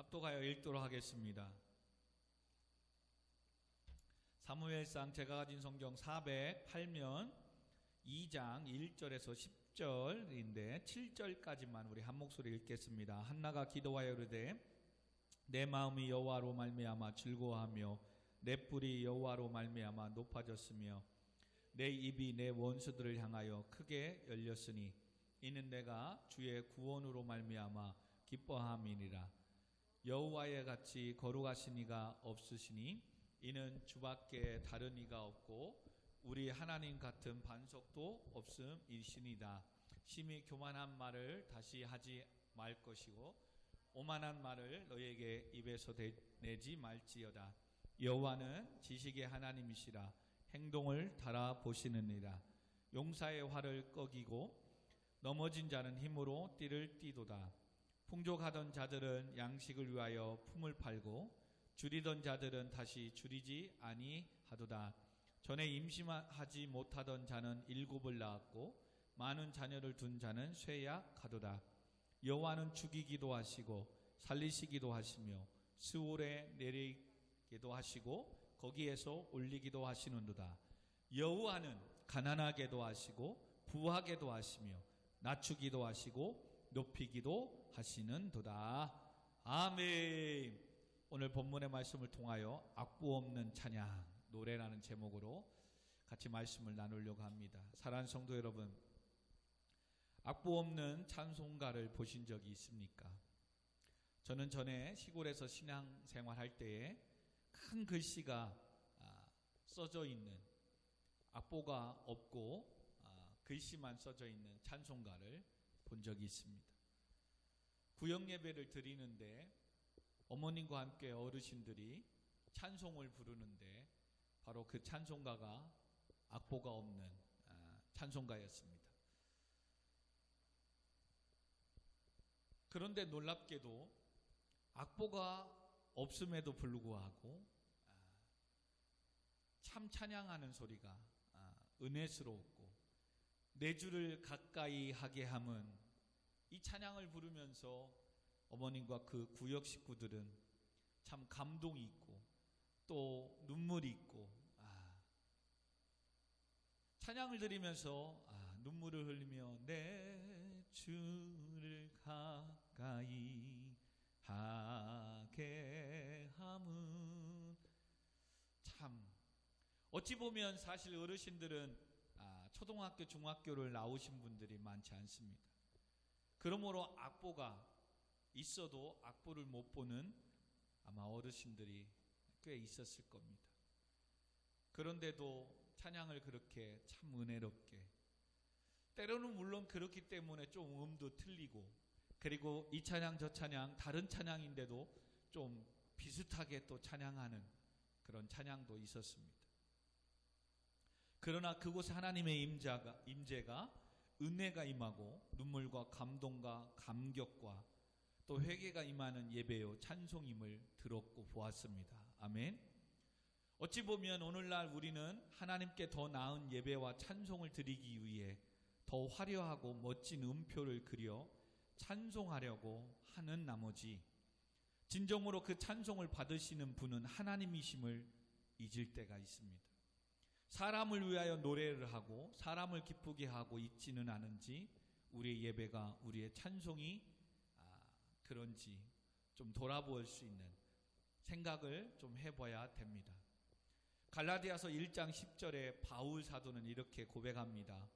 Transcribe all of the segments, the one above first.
합독하여 읽도록 하겠습니다. 사무엘상 제가 가진 성경 408면 2장 1절에서 10절인데 7절까지만 우리 한 목소리 읽겠습니다. 한나가 기도하여 이르되 내 마음이 여호와로 말미암아 즐거워하며 내 뿔이 여호와로 말미암아 높아졌으며 내 입이 내 원수들을 향하여 크게 열렸으니 이는 내가 주의 구원으로 말미암아 기뻐함이니라. 여호와의 같이 거룩하신 이가 없으시니 이는 주밖에 다른 이가 없고 우리 하나님 같은 반석도 없음이시니이다. 심히 교만한 말을 다시 하지 말 것이고 오만한 말을 너에게 입에서 내지 말지어다. 여호와는 지식의 하나님이시라. 행동을 달아보시느니라. 용사의 활을 꺼기고 넘어진 자는 힘으로 띠를 띠도다. 풍족하던 자들은 양식을 위하여 품을 팔고 줄이던 자들은 다시 줄이지 아니하도다. 전에 임신하지 못하던 자는 7을 낳았고 많은 자녀를 둔 자는 쇠약하도다. 여호와는 죽이기도 하시고 살리시기도 하시며 스올에 내리기도 하시고 거기에서 올리기도 하시는도다. 여호와는 가난하게도 하시고 부하게도 하시며 낮추기도 하시고 높이기도 하시는도다. 아멘. 오늘 본문의 말씀을 통하여 악보 없는 찬양 노래라는 제목으로 같이 말씀을 나누려고 합니다. 사랑하는 성도 여러분, 악보 없는 찬송가를 보신 적이 있습니까? 저는 전에 시골에서 신앙생활할 때에 큰 글씨가 써져 있는, 악보가 없고 글씨만 써져 있는 찬송가를 본 적이 있습니다. 구역 예배를 드리는데 어머님과 함께 어르신들이 찬송을 부르는데 바로 그 찬송가가 악보가 없는 찬송가였습니다. 그런데 놀랍게도 악보가 없음에도 불구하고 참 찬양하는 소리가 은혜스러웠고 내 주를 가까이 하게 함은, 이 찬양을 부르면서 어머님과 그 구역 식구들은 참 감동이 있고 또 눈물이 있고 찬양을 들으면서 눈물을 흘리며 내 주를 가까이 하게 함은, 참 어찌 보면 사실 어르신들은 초등학교 중학교를 나오신 분들이 많지 않습니다. 그러므로 악보가 있어도 악보를 못 보는 아마 어르신들이 꽤 있었을 겁니다. 그런데도 찬양을 그렇게 참 은혜롭게, 때로는 물론 그렇기 때문에 좀 음도 틀리고, 그리고 이 찬양 저 찬양 다른 찬양인데도 좀 비슷하게 또 찬양하는 그런 찬양도 있었습니다. 그러나 그곳에 하나님의 임재가 은혜가 임하고 눈물과 감동과 감격과 또 회개가 임하는 예배요 찬송임을 들었고 보았습니다. 아멘. 어찌 보면 오늘날 우리는 하나님께 더 나은 예배와 찬송을 드리기 위해 더 화려하고 멋진 음표를 그려 찬송하려고 하는 나머지 진정으로 그 찬송을 받으시는 분은 하나님이심을 잊을 때가 있습니다. 사람을 위하여 노래를 하고 사람을 기쁘게 하고 있지는 않은지 우리의 예배가, 우리의 찬송이 그런지 좀 돌아볼 수 있는 생각을 좀 해봐야 됩니다. 갈라디아서 1장 10절에 바울 사도는 이렇게 고백합니다.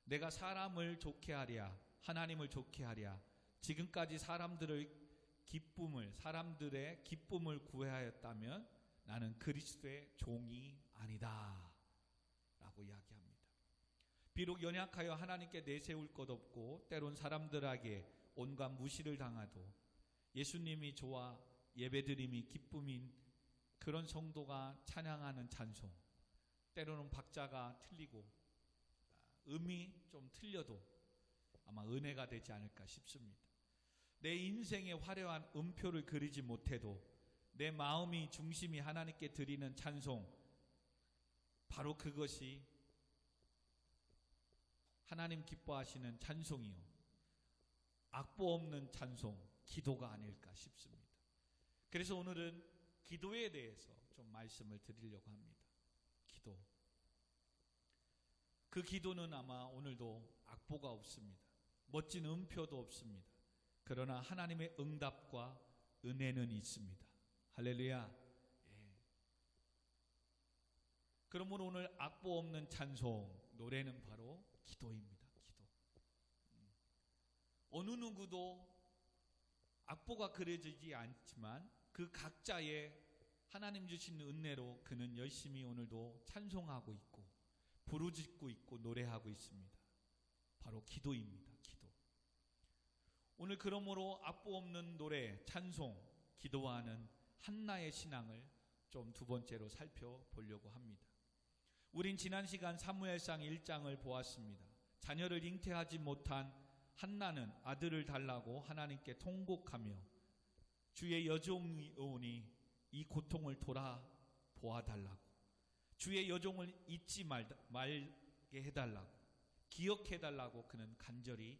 내가 사람을 좋게 하랴 하나님을 좋게 하랴 지금까지 사람들의 기쁨을 구하였다면 나는 그리스도의 종이 아니다 라고 이야기합니다. 비록 연약하여 하나님께 내세울 것 없고 때론 사람들에게 온갖 무시를 당하도 예수님이 좋아 예배드림이 기쁨인 그런 성도가 찬양하는 찬송, 때로는 박자가 틀리고 음이 좀 틀려도 아마 은혜가 되지 않을까 싶습니다. 내 인생의 화려한 음표를 그리지 못해도 내 마음이 중심이 하나님께 드리는 찬송, 바로 그것이 하나님 기뻐하시는 찬송이요 악보 없는 찬송, 기도가 아닐까 싶습니다. 그래서 오늘은 기도에 대해서 좀 말씀을 드리려고 합니다. 기도. 그 기도는 아마 오늘도 악보가 없습니다. 멋진 음표도 없습니다. 그러나 하나님의 응답과 은혜는 있습니다. 할렐루야. 예. 그러므로 오늘 악보 없는 찬송, 노래는 바로 기도입니다. 기도. 어느 누구도 악보가 그려지지 않지만 그 각자의 하나님 주신 은혜로 그는 열심히 오늘도 찬송하고 있고 부르짖고 있고 노래하고 있습니다. 바로 기도입니다. 기도. 오늘 그러므로 악보 없는 노래, 찬송, 기도하는 한나의 신앙을 좀 두 번째로 살펴보려고 합니다. 우린 지난 시간 사무엘상 1장을 보았습니다. 자녀를 잉태하지 못한 한나는 아들을 달라고 하나님께 통곡하며 주의 여종이 오니 이 고통을 돌아보아달라고, 주의 여종을 잊지 말게 해달라고, 기억해달라고 그는 간절히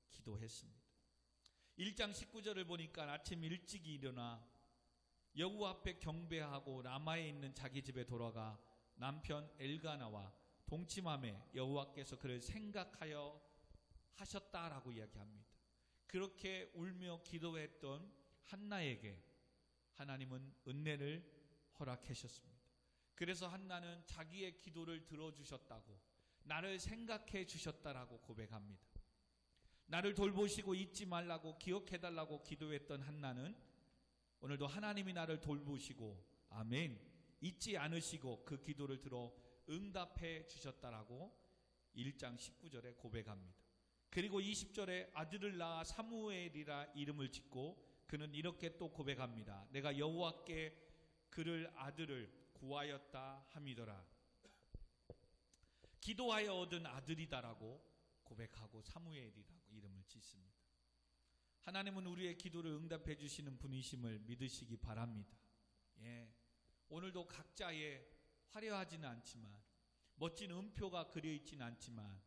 기도했습니다. 1장 19절을 보니까 아침 일찍 일어나 여호와 앞에 경배하고 라마에 있는 자기 집에 돌아가 남편 엘가나와 동침함에 여호와께서 그를 생각하여 하셨다라고 이야기합니다. 그렇게 울며 기도했던 한나에게 하나님은 은혜를 허락하셨습니다. 그래서 한나는 자기의 기도를 들어주셨다고, 나를 생각해 주셨다라고 고백합니다. 나를 돌보시고 잊지 말라고 기억해달라고 기도했던 한나는 오늘도 하나님이 나를 돌보시고 아멘 잊지 않으시고 그 기도를 들어 응답해 주셨다라고 1장 19절에 고백합니다. 그리고 20절에 아들을 낳아 사무엘이라 이름을 짓고 그는 이렇게 또 고백합니다. 내가 여호와께 그를 아들을 구하였다 함이더라. 기도하여 얻은 아들이다라고 고백하고 사무엘이라고 이름을 짓습니다. 하나님은 우리의 기도를 응답해 주시는 분이심을 믿으시기 바랍니다. 예, 오늘도 각자의 화려하지는 않지만 멋진 음표가 그려있지는 않지만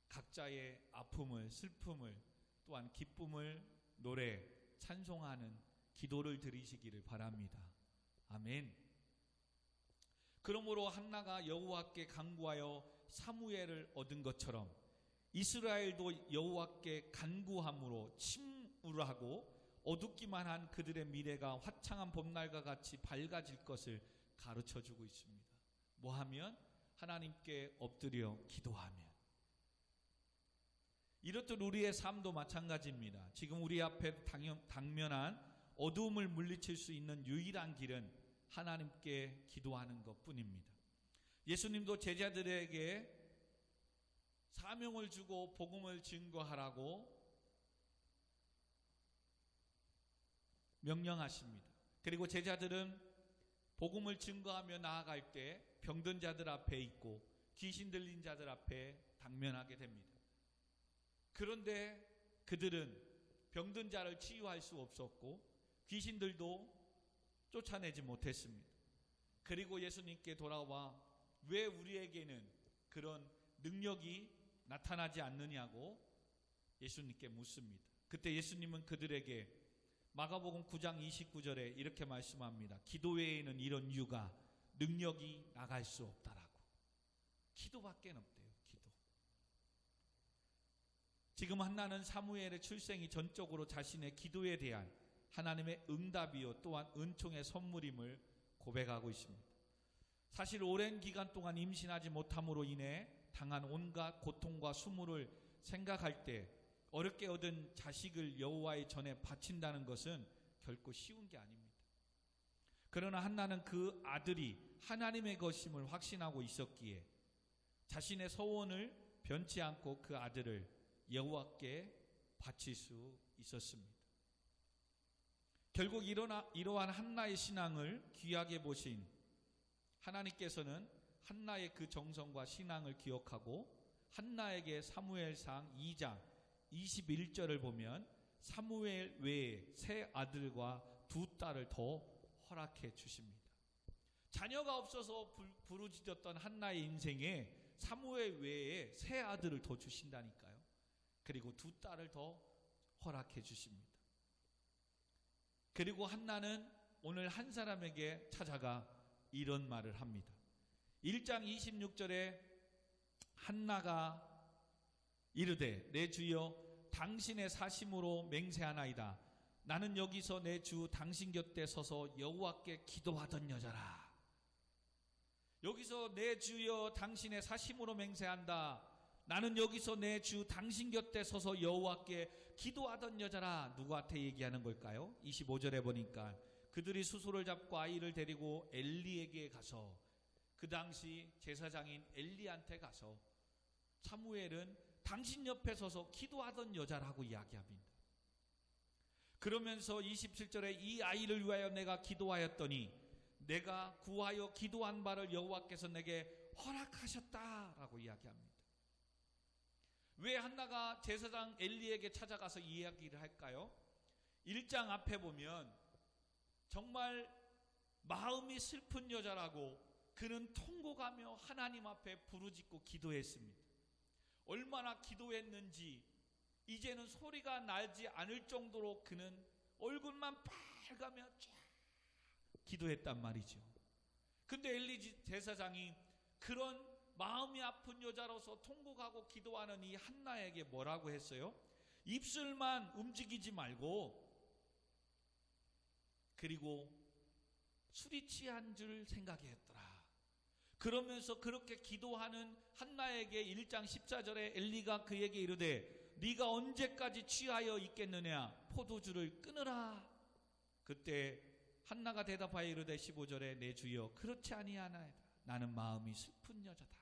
각자의 아픔을, 슬픔을, 또한 기쁨을 노래, 찬송하는 기도를 드리시기를 바랍니다. 아멘. 그러므로 한나가 여호와께 간구하여 사무엘을 얻은 것처럼 이스라엘도 여호와께 간구함으로 침울하고 어둡기만 한 그들의 미래가 화창한 봄날과 같이 밝아질 것을 가르쳐주고 있습니다. 뭐하면? 하나님께 엎드려 기도하면. 이렇듯 우리의 삶도 마찬가지입니다. 지금 우리 앞에 당면한 어두움을 물리칠 수 있는 유일한 길은 하나님께 기도하는 것뿐입니다. 예수님도 제자들에게 사명을 주고 복음을 증거하라고 명령하십니다. 그리고 제자들은 복음을 증거하며 나아갈 때 병든 자들 앞에 있고 귀신 들린 자들 앞에 당면하게 됩니다. 그런데 그들은 병든 자를 치유할 수 없었고 귀신들도 쫓아내지 못했습니다. 그리고 예수님께 돌아와 왜 우리에게는 그런 능력이 나타나지 않느냐고 예수님께 묻습니다. 그때 예수님은 그들에게 마가복음 9장 29절에 이렇게 말씀합니다. 기도 외에는 이런 이유가 능력이 나갈 수 없다라고. 기도밖에 없대요. 기도. 지금 한나는 사무엘의 출생이 전적으로 자신의 기도에 대한 하나님의 응답이요 또한 은총의 선물임을 고백하고 있습니다. 사실 오랜 기간 동안 임신하지 못함으로 인해 당한 온갖 고통과 수모를 생각할 때 어렵게 얻은 자식을 여호와의 전에 바친다는 것은 결코 쉬운 게 아닙니다. 그러나 한나는 그 아들이 하나님의 것임을 확신하고 있었기에 자신의 소원을 변치 않고 그 아들을 여호와께 바칠 수 있었습니다. 결국 이러한 한나의 신앙을 귀하게 보신 하나님께서는 한나의 그 정성과 신앙을 기억하고 한나에게 사무엘상 2장 21절을 보면 사무엘 외에 세 아들과 두 딸을 더 허락해 주십니다. 자녀가 없어서 부르짖었던 한나의 인생에 사무엘 외에 세 아들을 더 주신다니까요. 그리고 두 딸을 더 허락해 주십니다. 그리고 한나는 오늘 한 사람에게 찾아가 이런 말을 합니다. 1장 26절에 한나가 이르되 내 주여 당신의 사심으로 맹세하나이다. 나는 여기서 내 주 당신 곁에 서서 여호와께 기도하던 여자라. 여기서 내 주여 당신의 사심으로 맹세한다. 나는 여기서 내 주 당신 곁에 서서 여호와께 기도하던 여자라. 누구한테 얘기하는 걸까요? 25절에 보니까 그들이 수소를 잡고 아이를 데리고 엘리에게 가서, 그 당시 제사장인 엘리한테 가서 사무엘은 당신 옆에 서서 기도하던 여자라고 이야기합니다. 그러면서 27절에 이 아이를 위하여 내가 기도하였더니 내가 구하여 기도한 바를 여호와께서 내게 허락하셨다라고 이야기합니다. 왜 한나가 제사장 엘리에게 찾아가서 이야기를 할까요? 1장 앞에 보면 정말 마음이 슬픈 여자라고 그는 통곡하며 하나님 앞에 부르짖고 기도했습니다. 얼마나 기도했는지 이제는 소리가 나지 않을 정도로 그는 얼굴만 빨가며 쫙 기도했단 말이죠. 근데 엘리 제사장이 그런 마음이 아픈 여자로서 통곡하고 기도하는 이 한나에게 뭐라고 했어요? 입술만 움직이지 말고, 그리고 술이 취한 줄 생각했더라. 그러면서 그렇게 기도하는 한나에게 1장 14절에 엘리가 그에게 이르되 네가 언제까지 취하여 있겠느냐? 포도주를 끊으라. 그때 한나가 대답하여 이르되 15절에 내 주여 그렇지 아니하나이다. 나는 마음이 슬픈 여자다.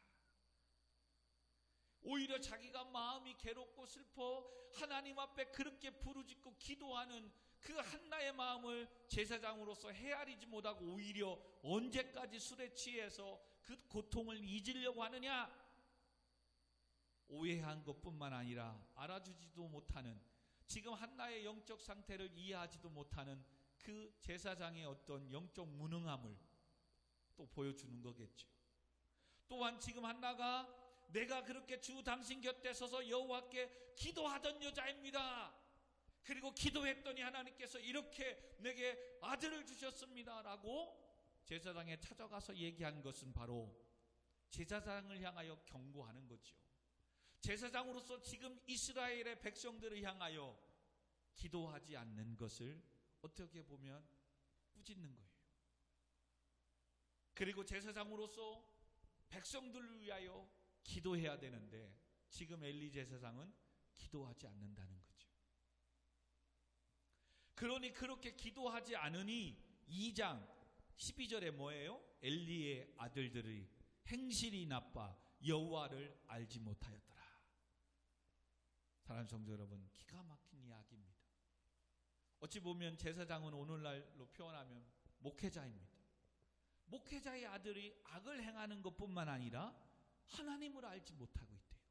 오히려 자기가 마음이 괴롭고 슬퍼 하나님 앞에 그렇게 부르짖고 기도하는 그 한나의 마음을 제사장으로서 헤아리지 못하고 오히려 언제까지 술에 취해서 그 고통을 잊으려고 하느냐? 오해한 것뿐만 아니라 알아주지도 못하는, 지금 한나의 영적 상태를 이해하지도 못하는 그 제사장의 어떤 영적 무능함을 또 보여주는 거겠죠. 또한 지금 한나가 내가 그렇게 주 당신 곁에 서서 여호와께 기도하던 여자입니다. 그리고 기도했더니 하나님께서 이렇게 내게 아들을 주셨습니다 라고 제사장에 찾아가서 얘기한 것은 바로 제사장을 향하여 경고하는 거죠. 제사장으로서 지금 이스라엘의 백성들을 향하여 기도하지 않는 것을 어떻게 보면 꾸짖는 거예요. 그리고 제사장으로서 백성들을 위하여 기도해야 되는데 지금 엘리 제사장은 기도하지 않는다는 거죠. 그러니 그렇게 기도하지 않으니 2장 12절에 뭐예요? 엘리의 아들들의 행실이 나빠 여호와를 알지 못하였더라. 사랑하는 성도 여러분, 기가 막힌 이야기입니다. 어찌 보면 제사장은 오늘날로 표현하면 목회자입니다. 목회자의 아들이 악을 행하는 것뿐만 아니라 하나님을 알지 못하고 있대요.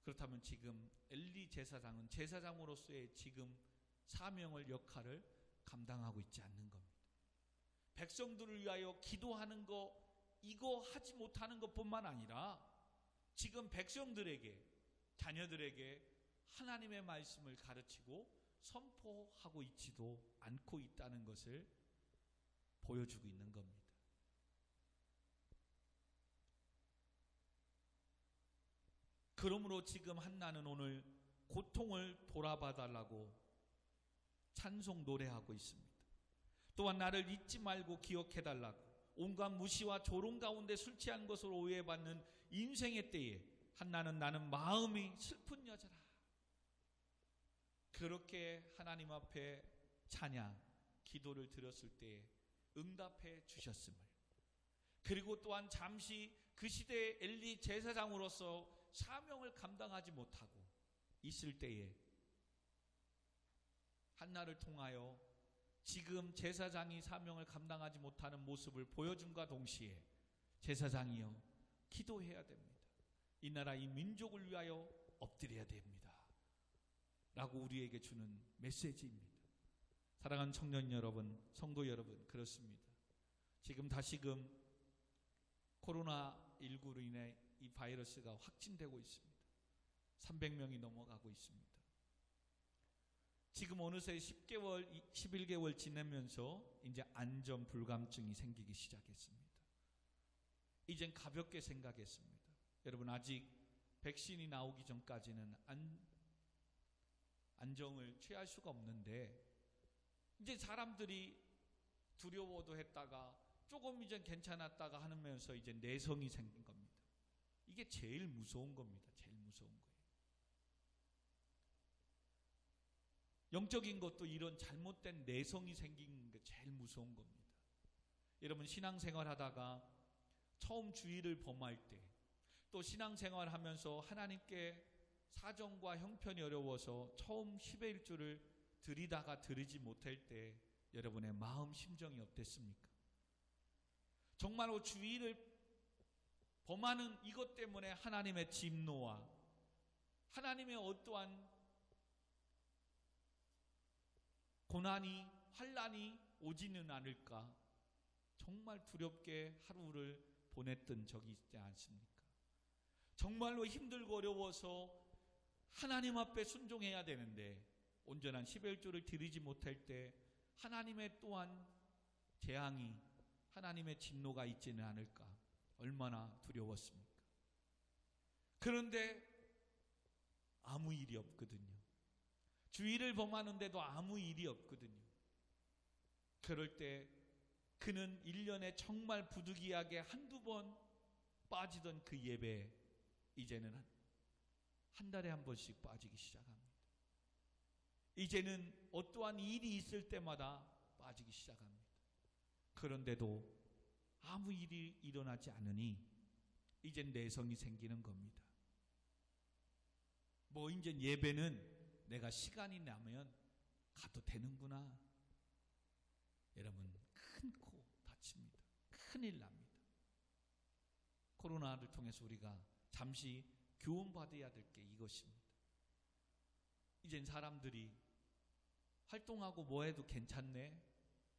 그렇다면 지금 엘리 제사장은 제사장으로서의 지금 사명을, 역할을 감당하고 있지 않는 겁니다. 백성들을 위하여 기도하는 거, 이거 하지 못하는 것뿐만 아니라 지금 백성들에게, 자녀들에게 하나님의 말씀을 가르치고 선포하고 있지도 않고 있다는 것을 보여주고 있는 겁니다. 그러므로 지금 한나는 오늘 고통을 돌아봐달라고 찬송 노래하고 있습니다. 또한 나를 잊지 말고 기억해달라고, 온갖 무시와 조롱 가운데 술 취한 것으로 오해받는 인생의 때에 한나는 나는 마음이 슬픈 여자라. 그렇게 하나님 앞에 찬양, 기도를 드렸을 때에 응답해 주셨음을, 그리고 또한 잠시 그 시대의 엘리 제사장으로서 사명을 감당하지 못하고 있을 때에 한나를 통하여 지금 제사장이 사명을 감당하지 못하는 모습을 보여줌과 동시에 제사장이여 기도해야 됩니다. 이 나라 이 민족을 위하여 엎드려야 됩니다 라고 우리에게 주는 메시지입니다. 사랑하는 청년 여러분, 성도 여러분, 그렇습니다. 지금 다시금 코로나19로 인해 이 바이러스가 확진되고 있습니다. 300명이 넘어가고 있습니다. 지금 어느새 10개월, 11개월 지내면서 이제 안전 불감증이 생기기 시작했습니다. 이젠 가볍게 생각했습니다. 여러분, 아직 백신이 나오기 전까지는 안정을 취할 수가 없는데, 이제 사람들이 두려워도 했다가 조금 이제 괜찮았다가 하면서 이제 내성이 생긴 겁니다. 이게 제일 무서운 겁니다. 제일 무서운 거예요. 영적인 것도 이런 잘못된 내성이 생긴 게 제일 무서운 겁니다. 여러분, 신앙생활 하다가 처음 주의를 범할 때, 또 신앙생활 하면서 하나님께 사정과 형편이 어려워서 처음 10의 1조를 드리다가 드리지 못할 때 여러분의 마음 심정이 어땠습니까? 정말로 주의를 범하는 이것 때문에 하나님의 진노와 하나님의 어떠한 고난이, 환난이 오지는 않을까 정말 두렵게 하루를 보냈던 적이 있지 않습니까? 정말로 힘들고 어려워서 하나님 앞에 순종해야 되는데 온전한 10의 1조를 드리지 못할 때 하나님의 또한 재앙이, 하나님의 진노가 있지는 않을까 얼마나 두려웠습니까? 그런데 아무 일이 없거든요. 주의를 범하는데도 아무 일이 없거든요. 그럴 때 그는 1년에 정말 부득이하게 한두 번 빠지던 그 예배에 이제는 한 달에 한 번씩 빠지기 시작합니다. 이제는 어떠한 일이 있을 때마다 빠지기 시작합니다. 그런데도 아무 일이 일어나지 않으니 이젠 내성이 생기는 겁니다. 뭐 이제 예배는 내가 시간이 나면 가도 되는구나. 여러분, 큰 코 다칩니다. 큰일 납니다. 코로나를 통해서 우리가 잠시 교훈받아야 될 게 이것입니다. 이젠 사람들이 활동하고 뭐해도 괜찮네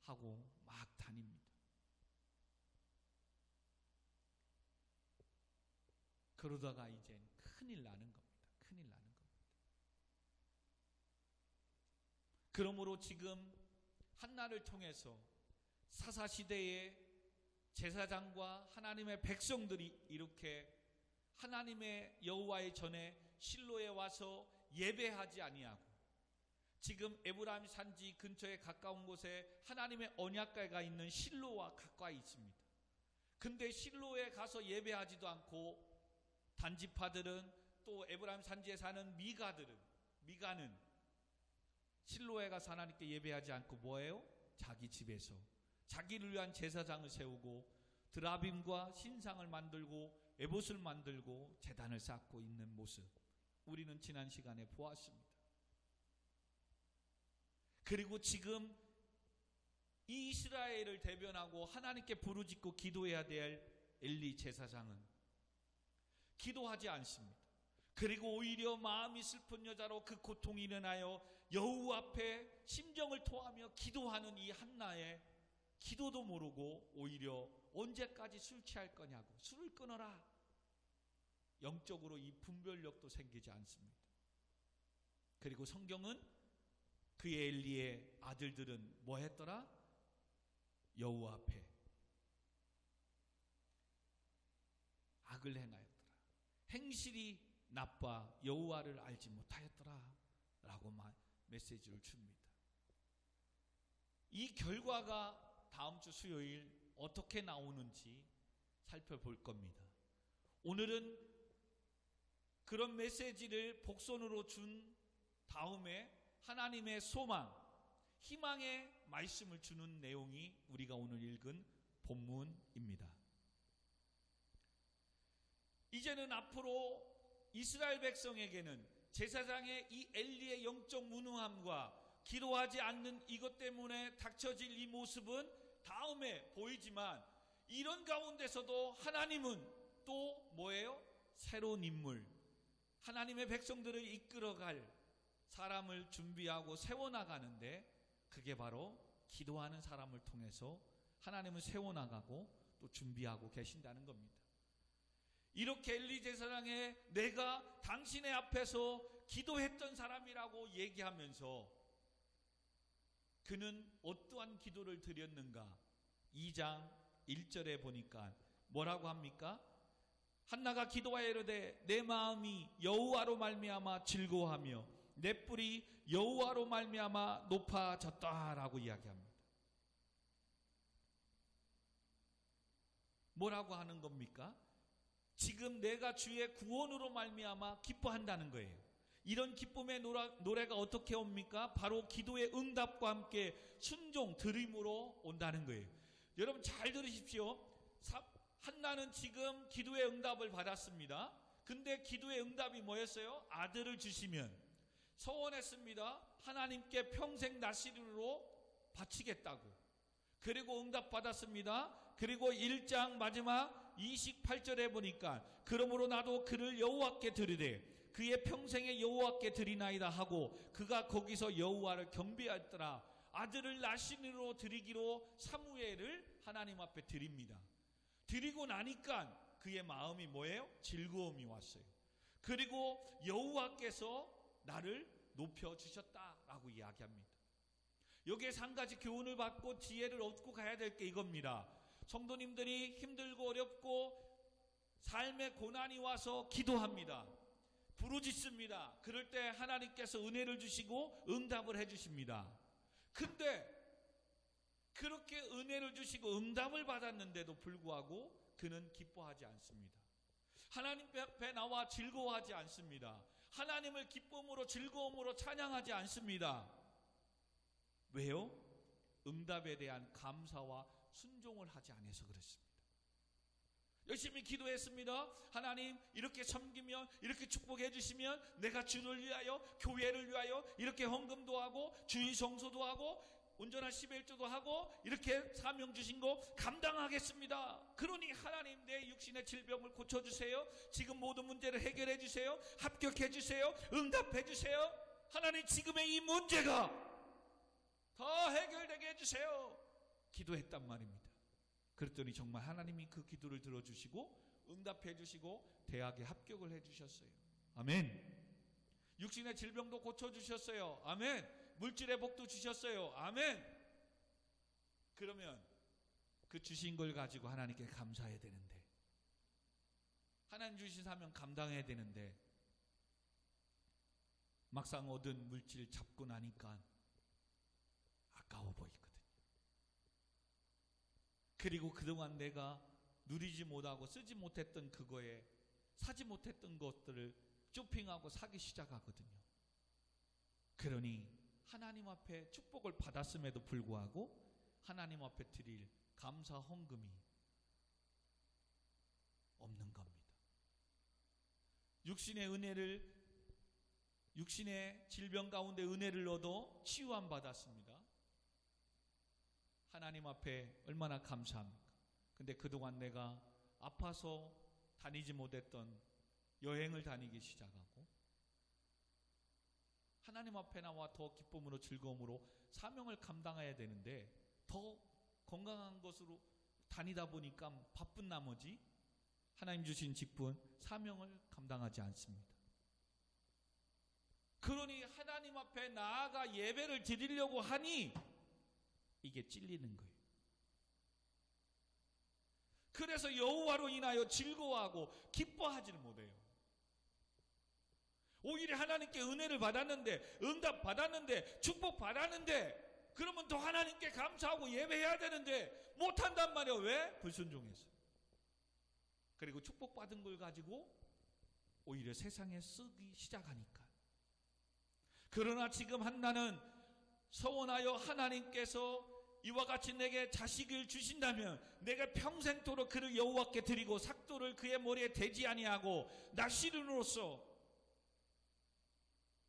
하고 막 다닙니다. 그러다가 이젠 큰일 나는 겁니다. 큰일 나는 겁니다. 그러므로 지금 한나를 통해서 사사시대의 제사장과 하나님의 백성들이 이렇게 하나님의 여호와의 전에 실로에 와서 예배하지 아니하고, 지금 에브라임 산지 근처에 가까운 곳에 하나님의 언약궤가 있는 실로와 가까이 있습니다. 근데 실로에 가서 예배하지도 않고 단지파들은, 또 에브라임 산지에 사는 미가는 실로에 가서 하나님께 예배하지 않고 뭐예요? 자기 집에서 자기를 위한 제사장을 세우고 드라빔과 신상을 만들고 에봇을 만들고 제단을 쌓고 있는 모습, 우리는 지난 시간에 보았습니다. 그리고 지금 이 이스라엘을 대변하고 하나님께 부르짖고 기도해야 될 엘리 제사장은 기도하지 않습니다. 그리고 오히려 마음이 슬픈 여자로 그 고통이 일어나요 여호와 앞에 심정을 토하며 기도하는 이 한나의 기도도 모르고 오히려 언제까지 술 취할 거냐고 술을 끊어라. 영적으로 이 분별력도 생기지 않습니다. 그리고 성경은 그의 엘리의 아들들은 뭐 했더라? 여호와 앞에 악을 행하였더라. 행실이 나빠 여호와를 알지 못하였더라 라고 메시지를 줍니다. 이 결과가 다음 주 수요일 어떻게 나오는지 살펴볼 겁니다. 오늘은 그런 메시지를 복선으로 준 다음에 하나님의 소망, 희망의 말씀을 주는 내용이 우리가 오늘 읽은 본문입니다. 이제는 앞으로 이스라엘 백성에게는 제사장의 이 엘리의 영적 무능함과 기도하지 않는 이것 때문에 닥쳐질 이 모습은 다음에 보이지만, 이런 가운데서도 하나님은 또 뭐예요? 새로운 인물, 하나님의 백성들을 이끌어갈 사람을 준비하고 세워나가는데, 그게 바로 기도하는 사람을 통해서 하나님은 세워나가고 또 준비하고 계신다는 겁니다. 이렇게 엘리 제사장의 내가 당신의 앞에서 기도했던 사람이라고 얘기하면서 그는 어떠한 기도를 드렸는가? 2장 1절에 보니까 뭐라고 합니까? 한나가 기도하여 이르되 내 마음이 여호와로 말미암아 즐거워하며 내 뿔이 여호와로 말미암아 높아졌다라고 이야기합니다. 뭐라고 하는 겁니까? 지금 내가 주의 구원으로 말미암아 기뻐한다는 거예요. 이런 기쁨의 노래가 어떻게 옵니까? 바로 기도의 응답과 함께 순종, 드림으로 온다는 거예요. 여러분 잘 들으십시오. 한나는 지금 기도의 응답을 받았습니다. 근데 기도의 응답이 뭐였어요? 아들을 주시면 소원했습니다. 하나님께 평생 나시린으로 바치겠다고. 그리고 응답 받았습니다. 그리고 1장 마지막 28절에 보니까 그러므로 나도 그를 여호와께 드리되 그의 평생에 여호와께 드리나이다 하고 그가 거기서 여호와를 경배하였더라. 아들을 나시린으로 드리기로 사무엘을 하나님 앞에 드립니다. 드리고 나니까 그의 마음이 뭐예요? 즐거움이 왔어요. 그리고 여호와께서 나를 높여주셨다라고 이야기합니다. 여기에서 한 가지 교훈을 받고 지혜를 얻고 가야 될 게 이겁니다. 성도님들이 힘들고 어렵고 삶의 고난이 와서 기도합니다. 부르짖습니다. 그럴 때 하나님께서 은혜를 주시고 응답을 해주십니다. 근데 그렇게 은혜를 주시고 응답을 받았는데도 불구하고 그는 기뻐하지 않습니다. 하나님 앞에 나와 즐거워하지 않습니다. 하나님을 기쁨으로 즐거움으로 찬양하지 않습니다. 왜요? 응답에 대한 감사와 순종을 하지 않아서 그렇습니다. 열심히 기도했습니다. 하나님 이렇게 섬기면 이렇게 축복해 주시면 내가 주를 위하여 교회를 위하여 이렇게 헌금도 하고 주의 성소도 하고 온전한 11조도 하고 이렇게 사명 주신 거 감당하겠습니다. 그러니 하나님 내 육신의 질병을 고쳐주세요. 지금 모든 문제를 해결해 주세요. 합격해 주세요. 응답해 주세요. 하나님 지금의 이 문제가 더 해결되게 해주세요. 기도했단 말입니다. 그랬더니 정말 하나님이 그 기도를 들어주시고 응답해 주시고 대학에 합격을 해주셨어요. 아멘. 육신의 질병도 고쳐주셨어요. 아멘. 물질의 복도 주셨어요. 아멘. 그러면 그 주신 걸 가지고 하나님께 감사해야 되는데, 하나님 주신 사명 감당해야 되는데 막상 얻은 물질 잡고 나니까 아까워 보이거든요. 그리고 그동안 내가 누리지 못하고 쓰지 못했던 그거에 사지 못했던 것들을 쇼핑하고 사기 시작하거든요. 그러니 하나님 앞에 축복을 받았음에도 불구하고 하나님 앞에 드릴 감사 헌금이 없는 겁니다. 육신의 질병 가운데 은혜를 얻어 치유함 받았습니다. 하나님 앞에 얼마나 감사합니까? 근데 그동안 내가 아파서 다니지 못했던 여행을 다니기 시작하고 하나님 앞에 나와 더 기쁨으로 즐거움으로 사명을 감당해야 되는데 더 건강한 것으로 다니다 보니까 바쁜 나머지 하나님 주신 직분 사명을 감당하지 않습니다. 그러니 하나님 앞에 나아가 예배를 드리려고 하니 이게 찔리는 거예요. 그래서 여호와로 인하여 즐거워하고 기뻐하지를 못해요. 오히려 하나님께 은혜를 받았는데, 응답 받았는데, 축복 받았는데, 그러면 더 하나님께 감사하고 예배해야 되는데 못한단 말이에요. 왜? 불순종해서. 그리고 축복받은 걸 가지고 오히려 세상에 쓰기 시작하니까. 그러나 지금 한나는 서원하여 하나님께서 이와 같이 내게 자식을 주신다면 내가 평생토록 그를 여호와께 드리고 삭도를 그의 머리에 대지 아니하고 나시른으로서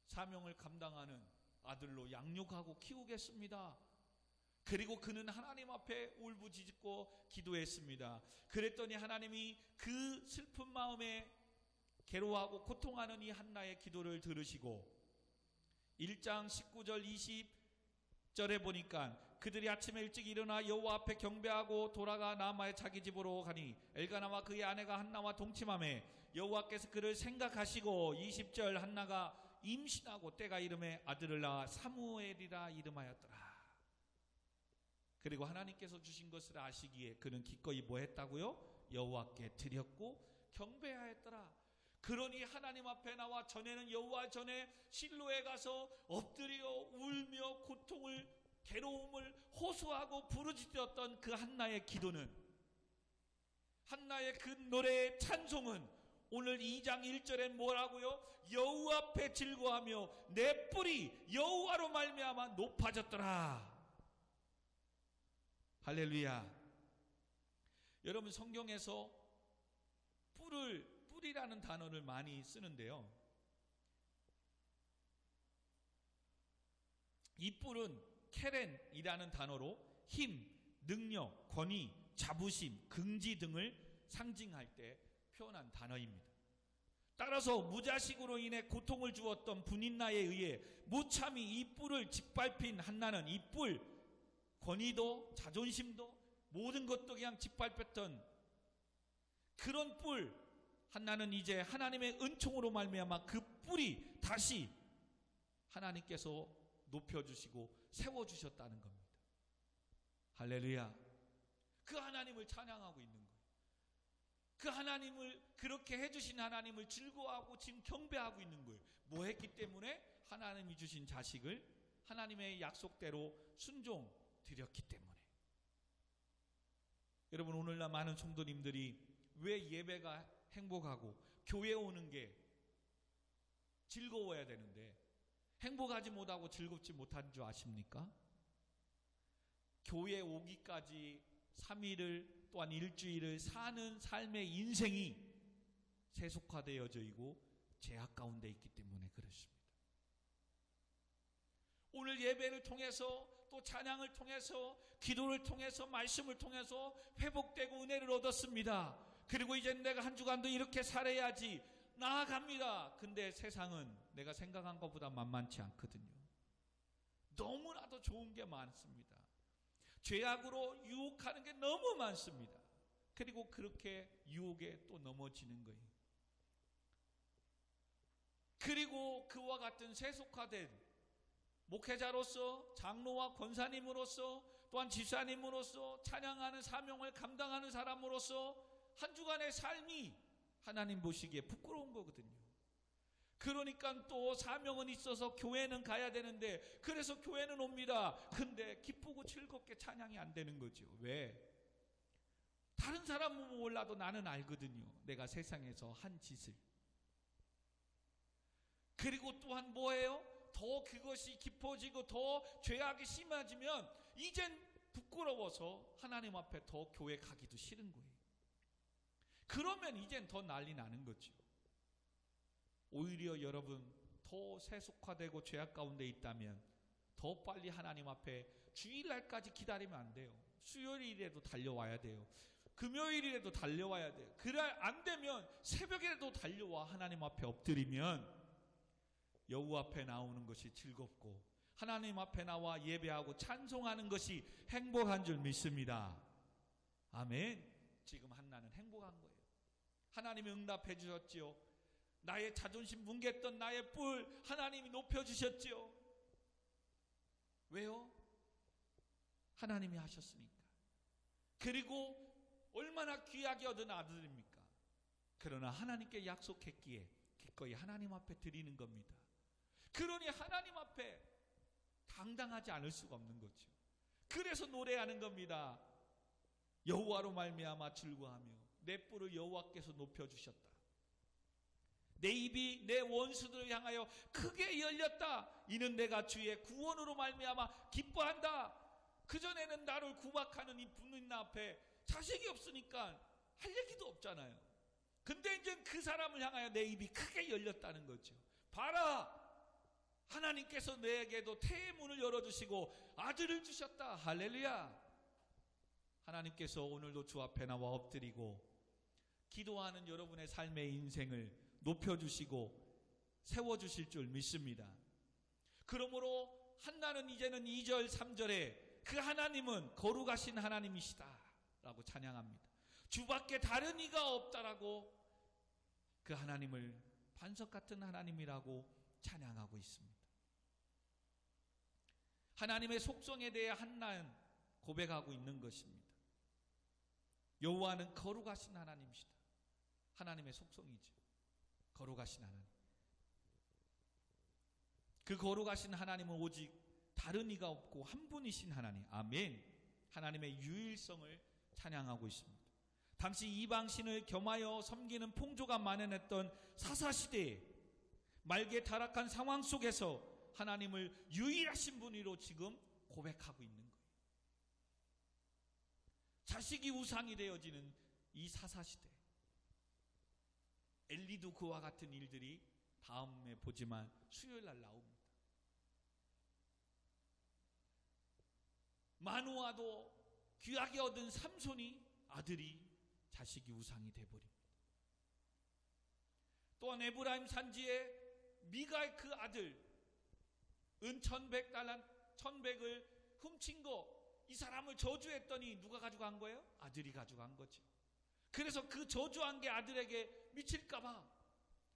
사명을 감당하는 아들로 양육하고 키우겠습니다. 그리고 그는 하나님 앞에 울부짖고 기도했습니다. 그랬더니 하나님이 그 슬픈 마음에 괴로워하고 고통하는 이 한나의 기도를 들으시고 1장 19절 20절에 보니까 그들이 아침에 일찍 일어나 여호와 앞에 경배하고 돌아가 라마의 자기 집으로 가니 엘가나와 그의 아내가 한나와 동침하매 여호와께서 그를 생각하시고 20절 한나가 임신하고 때가 이름에 아들을 낳아 사무엘이라 이름하였더라. 그리고 하나님께서 주신 것을 아시기에 그는 기꺼이 뭐 했다고요? 여호와께 드렸고 경배하였더라. 그러니 하나님 앞에 나와 전에는 여호와 전에 실로에 가서 엎드려 울며 고통을 괴로움을 호소하고 부르짖었던 그 한나의 기도는, 한나의 그 노래의 찬송은 오늘 2장 1절에 뭐라고요? 여호와 앞에 즐거워하며 내 뿔이 여호와로 말미암아 높아졌더라. 할렐루야. 여러분, 성경에서 뿔이라는 단어를 많이 쓰는데요, 이 뿔은 케렌이라는 단어로 힘, 능력, 권위, 자부심, 긍지 등을 상징할 때 표현한 단어입니다. 따라서 무자식으로 인해 고통을 주었던 분인나에 의해 무참히 이 뿔을 짓밟힌 한나는 이 뿔, 권위도 자존심도 모든 것도 그냥 짓밟혔던 그런 뿔, 한나는 이제 하나님의 은총으로 말미암아 그 뿔이 다시 하나님께서 높여주시고 세워주셨다는 겁니다. 할렐루야. 그 하나님을 찬양하고 있는 거예요. 그 하나님을, 그렇게 해주신 하나님을 즐거워하고 지금 경배하고 있는 거예요. 뭐 했기 때문에? 하나님이 주신 자식을 하나님의 약속대로 순종 드렸기 때문에. 여러분, 오늘날 많은 성도님들이 왜 예배가 행복하고 교회 오는 게 즐거워야 되는데 행복하지 못하고 즐겁지 못한 줄 아십니까? 교회 오기까지 3일을 또한 일주일을 사는 삶의 인생이 세속화되어져 있고 죄악 가운데 있기 때문에 그렇습니다. 오늘 예배를 통해서 또 찬양을 통해서 기도를 통해서 말씀을 통해서 회복되고 은혜를 얻었습니다. 그리고 이제 내가 한 주간도 이렇게 살아야지 나아갑니다. 근데 세상은 내가 생각한 것보다 만만치 않거든요. 너무나도 좋은 게 많습니다. 죄악으로 유혹하는 게 너무 많습니다. 그리고 그렇게 유혹에 또 넘어지는 거예요. 그리고 그와 같은 세속화된 목회자로서, 장로와 권사님으로서, 또한 집사님으로서 찬양하는 사명을 감당하는 사람으로서 한 주간의 삶이 하나님 보시기에 부끄러운 거거든요. 그러니까 또 사명은 있어서 교회는 가야 되는데, 그래서 교회는 옵니다. 근데 기쁘고 즐겁게 찬양이 안 되는 거죠. 왜? 다른 사람은 몰라도 나는 알거든요. 내가 세상에서 한 짓을. 그리고 또한 뭐예요? 더 그것이 깊어지고 더 죄악이 심해지면 이젠 부끄러워서 하나님 앞에 더 교회 가기도 싫은 거예요. 그러면 이젠 더 난리 나는 거죠. 오히려 여러분, 더 세속화되고 죄악 가운데 있다면 더 빨리 하나님 앞에 주일날까지 기다리면 안 돼요. 수요일이라도 달려와야 돼요. 금요일이라도 달려와야 돼요. 그날 안 되면 새벽에라도 달려와 하나님 앞에 엎드리면 여호와 앞에 나오는 것이 즐겁고 하나님 앞에 나와 예배하고 찬송하는 것이 행복한 줄 믿습니다. 아멘. 지금 한나는 행복한 거예요. 하나님이 응답해 주셨지요. 나의 자존심 뭉갰던 나의 뿔 하나님이 높여주셨지요. 왜요? 하나님이 하셨으니까. 그리고 얼마나 귀하게 얻은 아들입니까? 그러나 하나님께 약속했기에 기꺼이 하나님 앞에 드리는 겁니다. 그러니 하나님 앞에 당당하지 않을 수가 없는 거죠. 그래서 노래하는 겁니다. 여호와로 말미암아 즐거워하며 내 뿔을 여호와께서 높여주셨다. 내 입이 내 원수들을 향하여 크게 열렸다. 이는 내가 주의 구원으로 말미암아 기뻐한다. 그전에는 나를 구박하는 이 분인나 앞에 자식이 없으니까 할 얘기도 없잖아요. 근데 이제 그 사람을 향하여 내 입이 크게 열렸다는 거죠. 봐라, 하나님께서 내게도 태의 문을 열어주시고 아들을 주셨다. 할렐루야. 하나님께서 오늘도 주 앞에 나와 엎드리고 기도하는 여러분의 삶의 인생을 높여주시고 세워주실 줄 믿습니다. 그러므로 한나는 이제는 2절 3절에 그 하나님은 거룩하신 하나님이시다 라고 찬양합니다. 주밖에 다른 이가 없다라고 그 하나님을 반석 같은 하나님이라고 찬양하고 있습니다. 하나님의 속성에 대해 한나는 고백하고 있는 것입니다. 여호와는 거룩하신 하나님이시다. 하나님의 속성이죠. 거룩하신 하나님. 그 거룩하신 하나님은 오직 다른 이가 없고 한 분이신 하나님. 아멘. 하나님의 유일성을 찬양하고 있습니다. 당시 이방신을 겸하여 섬기는 풍조가 만연했던 사사시대에 말게 타락한 상황 속에서 하나님을 유일하신 분으로 지금 고백하고 있는 거예요. 자식이 우상이 되어지는 이 사사시대, 엘리도 그와 같은 일들이 다음에 보지만 수요일 날 나옵니다. 마누아도 귀하게 얻은 삼손이 아들이 자식이 우상이 되어버립니다. 또한 에브라임 산지에 미가의 그 아들 은 1100을 훔친 거, 이 사람을 저주했더니 누가 가져간 거예요? 아들이 가져간 거죠. 그래서 그 저주한 게 아들에게 미칠까봐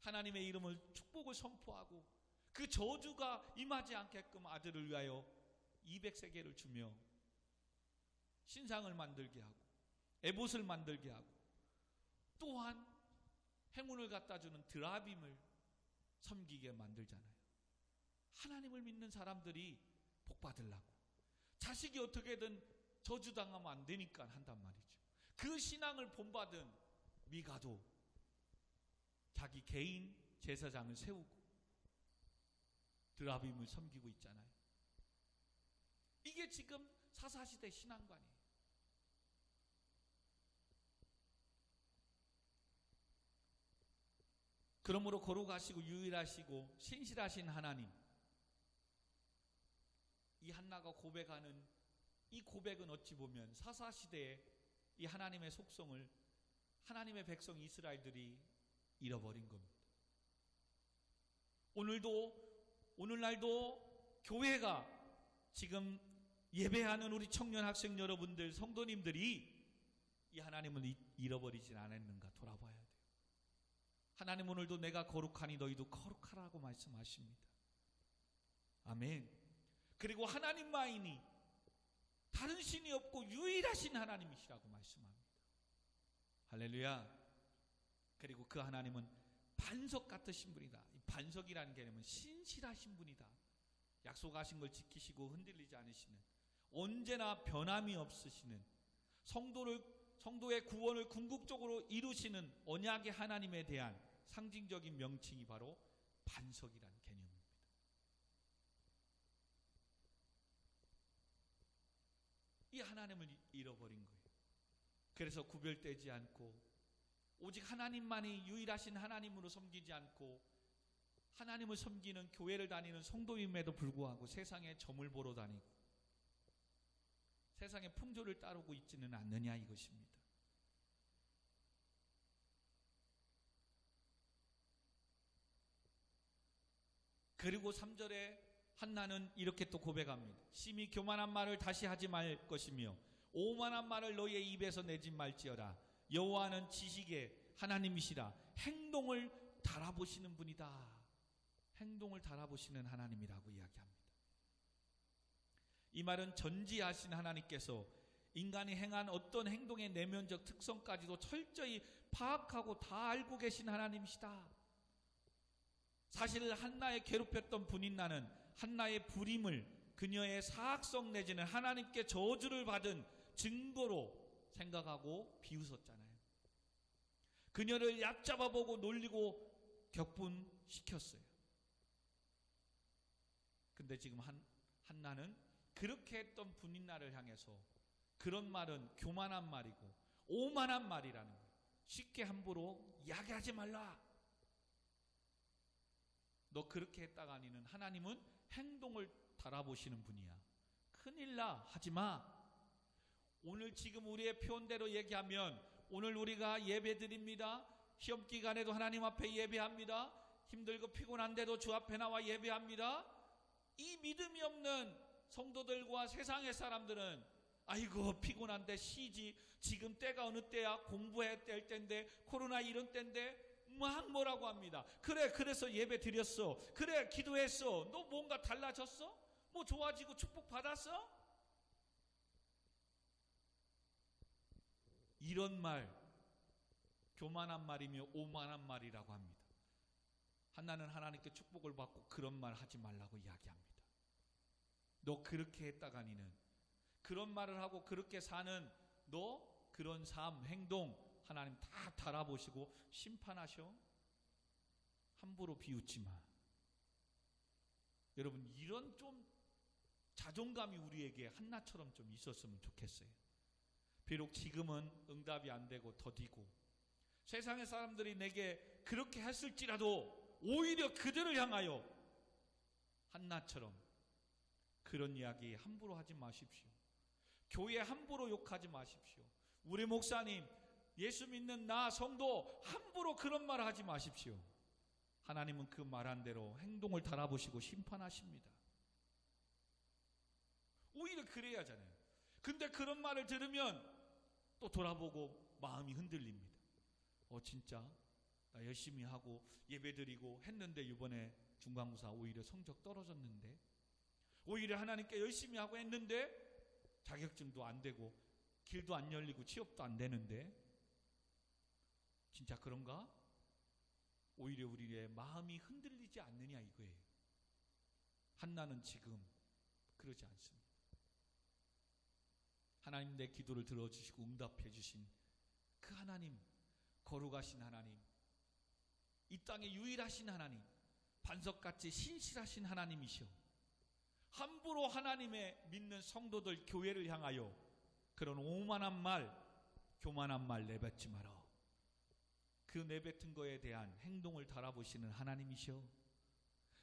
하나님의 이름을 축복을 선포하고 그 저주가 임하지 않게끔 아들을 위하여 200세겔을 주며 신상을 만들게 하고 에봇을 만들게 하고 또한 행운을 갖다 주는 드라빔을 섬기게 만들잖아요. 하나님을 믿는 사람들이 복 받으려고. 자식이 어떻게든 저주당하면 안 되니까 한단 말이죠. 그 신앙을 본받은 미가도 자기 개인 제사장을 세우고 드라빔을 섬기고 있잖아요. 이게 지금 사사시대 신앙관이에요. 그러므로 거룩하시고 유일하시고 신실하신 하나님, 이 한나가 고백하는 이 고백은 어찌 보면 사사시대에 이 하나님의 속성을 하나님의 백성 이스라엘들이 잃어버린 겁니다. 오늘날도 교회가 지금 예배하는 우리 청년 학생 여러분들, 성도님들이 이 하나님을 잃어버리진 않았는가 돌아봐야 돼요. 하나님 오늘도 내가 거룩하니 너희도 거룩하라고 말씀하십니다. 아멘. 그리고 하나님만이 다른 신이 없고 유일하신 하나님이시라고 말씀합니다. 할렐루야. 그리고 그 하나님은 반석 같으신 분이다. 이 반석이라는 개념은 신실하신 분이다. 약속하신 걸 지키시고 흔들리지 않으시는, 언제나 변함이 없으시는, 성도의 구원을 궁극적으로 이루시는 언약의 하나님에 대한 상징적인 명칭이 바로 반석이라는 개념입니다. 이 하나님을 잃어버린 거예요. 그래서 구별되지 않고 오직 하나님만이 유일하신 하나님으로 섬기지 않고 하나님을 섬기는 교회를 다니는 성도임에도 불구하고 세상에 점을 보러 다니고 세상의 풍조를 따르고 있지는 않느냐 이것입니다. 그리고 3절에 한나는 이렇게 또 고백합니다. 심히 교만한 말을 다시 하지 말 것이며 오만한 말을 너희의 입에서 내지 말지어다. 여호와는 지식의 하나님이시라. 행동을 달아보시는 분이다. 행동을 달아보시는 하나님이라고 이야기합니다. 이 말은 전지하신 하나님께서 인간이 행한 어떤 행동의 내면적 특성까지도 철저히 파악하고 다 알고 계신 하나님이시다. 사실 한나의 괴롭혔던 분인나는 한나의 불임을 그녀의 사악성 내지는 하나님께 저주를 받은 증거로 생각하고 비웃었잖아요. 그녀를 얕잡아보고 놀리고 격분시켰어요. 근데 지금 한나는 그렇게 했던 분인나를 향해서 그런 말은 교만한 말이고 오만한 말이라는 거예요. 쉽게 함부로 이야기하지 말라. 너 그렇게 했다가 아니는 하나님은 행동을 달아보시는 분이야. 큰일 나. 하지마. 오늘 지금 우리의 표현대로 얘기하면 오늘 우리가 예배 드립니다. 시험 기간에도 하나님 앞에 예배합니다. 힘들고 피곤한데도 주 앞에 나와 예배합니다. 이 믿음이 없는 성도들과 세상의 사람들은 아이고 피곤한데 쉬지. 지금 때가 어느 때야? 공부해야 될 때인데 코로나 이런 때인데 막 뭐라고 합니다. 그래 그래서 예배 드렸어. 그래 기도했어. 너 뭔가 달라졌어? 뭐 좋아지고 축복 받았어? 이런 말, 교만한 말이며 오만한 말이라고 합니다. 한나는 하나님께 축복을 받고 그런 말 하지 말라고 이야기합니다. 너 그렇게 했다가니는, 그런 말을 하고 그렇게 사는 너 그런 삶, 행동 하나님 다 달아보시고 심판하셔. 함부로 비웃지 마. 여러분, 이런 좀 자존감이 우리에게 한나처럼 좀 있었으면 좋겠어요. 비록 지금은 응답이 안 되고 더디고 세상의 사람들이 내게 그렇게 했을지라도 오히려 그들을 향하여 한나처럼 그런 이야기 함부로 하지 마십시오. 교회 함부로 욕하지 마십시오. 우리 목사님, 예수 믿는 나 성도 함부로 그런 말 하지 마십시오. 하나님은 그 말한 대로 행동을 달아보시고 심판하십니다. 오히려 그래야 하잖아요. 근데 그런 말을 들으면 또 돌아보고 마음이 흔들립니다. 진짜 나 열심히 하고 예배드리고 했는데 이번에 중간고사 오히려 성적 떨어졌는데, 오히려 하나님께 열심히 하고 했는데 자격증도 안 되고 길도 안 열리고 취업도 안 되는데 진짜 그런가? 오히려 우리의 마음이 흔들리지 않느냐 이거예요. 한나는 지금 그러지 않습니다. 하나님 내 기도를 들어주시고 응답해 주신 그 하나님, 거룩하신 하나님, 이 땅에 유일하신 하나님, 반석같이 신실하신 하나님이시오. 함부로 하나님의 믿는 성도들 교회를 향하여 그런 오만한 말, 교만한 말 내뱉지 마라. 그 내뱉은 거에 대한 행동을 달아보시는 하나님이시오.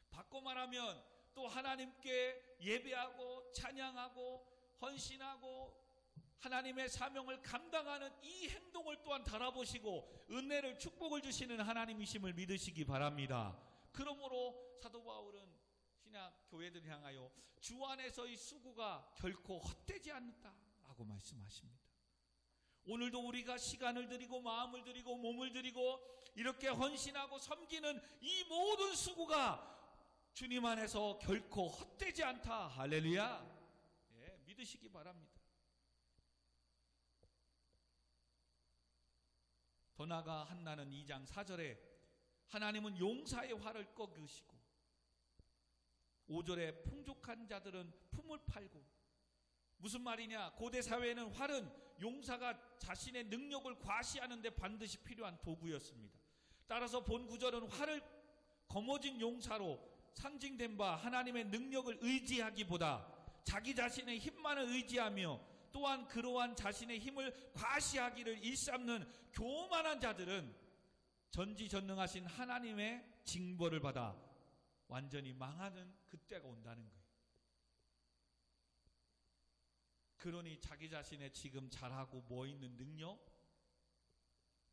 바꿔 말하면 또 하나님께 예배하고 찬양하고 헌신하고 하나님의 사명을 감당하는 이 행동을 또한 달아보시고 은혜를 축복을 주시는 하나님이심을 믿으시기 바랍니다. 그러므로 사도 바울은 신약 교회들을 향하여 주 안에서의 수고가 결코 헛되지 않는다라고 말씀하십니다. 오늘도 우리가 시간을 드리고 마음을 드리고 몸을 드리고 이렇게 헌신하고 섬기는 이 모든 수고가 주님 안에서 결코 헛되지 않다. 할렐루야. 믿으시기 바랍니다. 더 나아가 한나는 2장 4절에 하나님은 용사의 활을 꺾으시고 5절에 풍족한 자들은 품을 팔고, 무슨 말이냐? 고대 사회에는 활은 용사가 자신의 능력을 과시하는 데 반드시 필요한 도구였습니다. 따라서 본 구절은 활을 거머쥔 용사로 상징된 바 하나님의 능력을 의지하기보다 자기 자신의 힘만을 의지하며 또한 그러한 자신의 힘을 과시하기를 일삼는 교만한 자들은 전지전능하신 하나님의 징벌을 받아 완전히 망하는 그때가 온다는 거예요. 그러니 자기 자신의 지금 잘하고 뭐 있는 능력,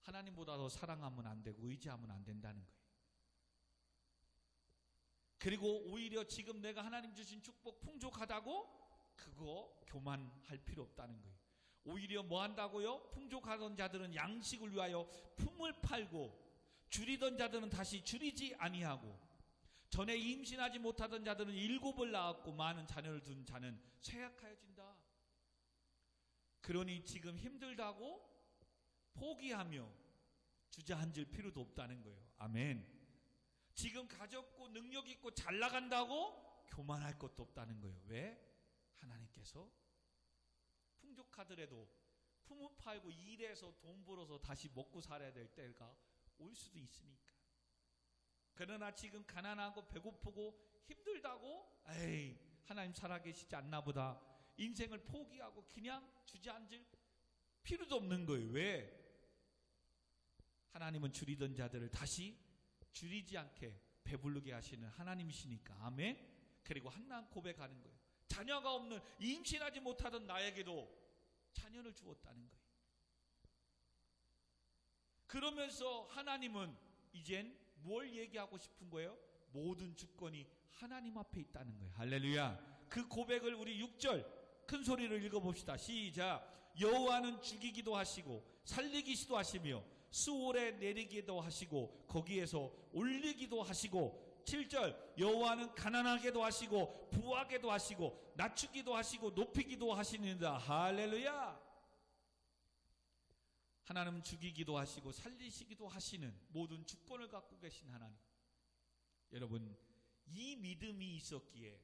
하나님보다 더 사랑하면 안 되고 의지하면 안 된다는 거예요. 그리고 오히려 지금 내가 하나님 주신 축복 풍족하다고 그거 교만할 필요 없다는 거예요. 오히려 뭐 한다고요? 풍족하던 자들은 양식을 위하여 품을 팔고 줄이던 자들은 다시 줄이지 아니하고 전에 임신하지 못하던 자들은 7을 낳았고 많은 자녀를 둔 자는 쇠약하여진다. 그러니 지금 힘들다고 포기하며 주저앉을 필요도 없다는 거예요. 아멘. 지금 가졌고 능력 있고 잘 나간다고 교만할 것도 없다는 거예요. 왜? 하나님께서 풍족하더라도 품을 팔고 일해서 돈 벌어서 다시 먹고 살아야 될 때가 올 수도 있으니까. 그러나 지금 가난하고 배고프고 힘들다고 에이 하나님 살아계시지 않나 보다 인생을 포기하고 그냥 주저앉을 필요도 없는 거예요. 왜? 하나님은 줄이던 자들을 다시 줄이지 않게 배부르게 하시는 하나님이시니까. 아멘. 그리고 한나는 고백하는 거예요. 자녀가 없는 임신하지 못하던 나에게도 자녀를 주었다는 거예요. 그러면서 하나님은 이젠 뭘 얘기하고 싶은 거예요? 모든 주권이 하나님 앞에 있다는 거예요. 할렐루야. 그 고백을 우리 6절 큰 소리를 읽어봅시다. 시작. 여호와는 죽이기도 하시고 살리기도 하시며 수월에 내리기도 하시고 거기에서 올리기도 하시고 7절 여호와는 가난하게도 하시고 부하게도 하시고 낮추기도 하시고 높이기도 하시는다. 할렐루야. 하나님은 죽이기도 하시고 살리시기도 하시는 모든 주권을 갖고 계신 하나님. 여러분, 이 믿음이 있었기에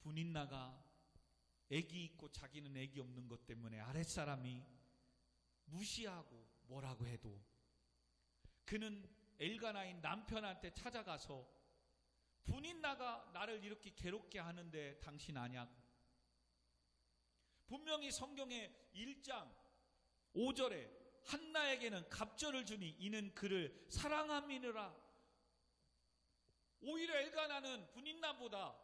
분인나가 애기 있고 자기는 애기 없는 것 때문에 아랫사람이 무시하고 뭐라고 해도 그는 엘가나인 남편한테 찾아가서 분인나가 나를 이렇게 괴롭게 하는데 당신 아냐고. 분명히 성경의 1장 5절에 한나에게는 갑절을 주니 이는 그를 사랑함이니라. 오히려 엘가나는 분인나보다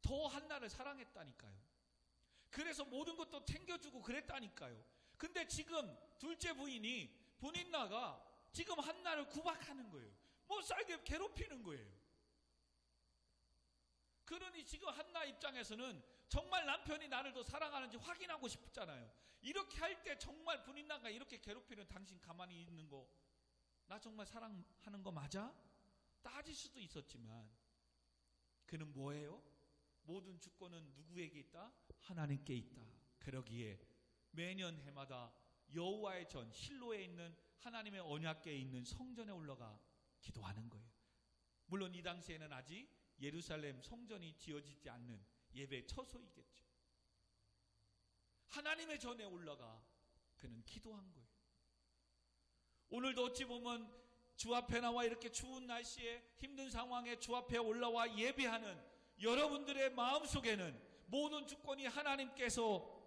더 한나를 사랑했다니까요. 그래서 모든 것도 챙겨주고 그랬다니까요. 근데 지금 둘째 부인이 분인나가 지금 한나를 구박하는 거예요. 못 살게 괴롭히는 거예요. 그러니 지금 한나 입장에서는 정말 남편이 나를 더 사랑하는지 확인하고 싶잖아요. 이렇게 할 때 정말 분인나가 이렇게 괴롭히는 당신 가만히 있는 거 나 정말 사랑하는 거 맞아? 따질 수도 있었지만 그는 뭐예요? 모든 주권은 누구에게 있다? 하나님께 있다. 그러기에 매년 해마다 여호와의 전 실로에 있는 하나님의 언약궤에 있는 성전에 올라가 기도하는 거예요. 물론 이 당시에는 아직 예루살렘 성전이 지어지지 않는 예배 처소이겠죠. 하나님의 전에 올라가 그는 기도한 거예요. 오늘도 어찌 보면 주 앞에 나와 이렇게 추운 날씨에 힘든 상황에 주 앞에 올라와 예배하는 여러분들의 마음속에는 모든 주권이 하나님께서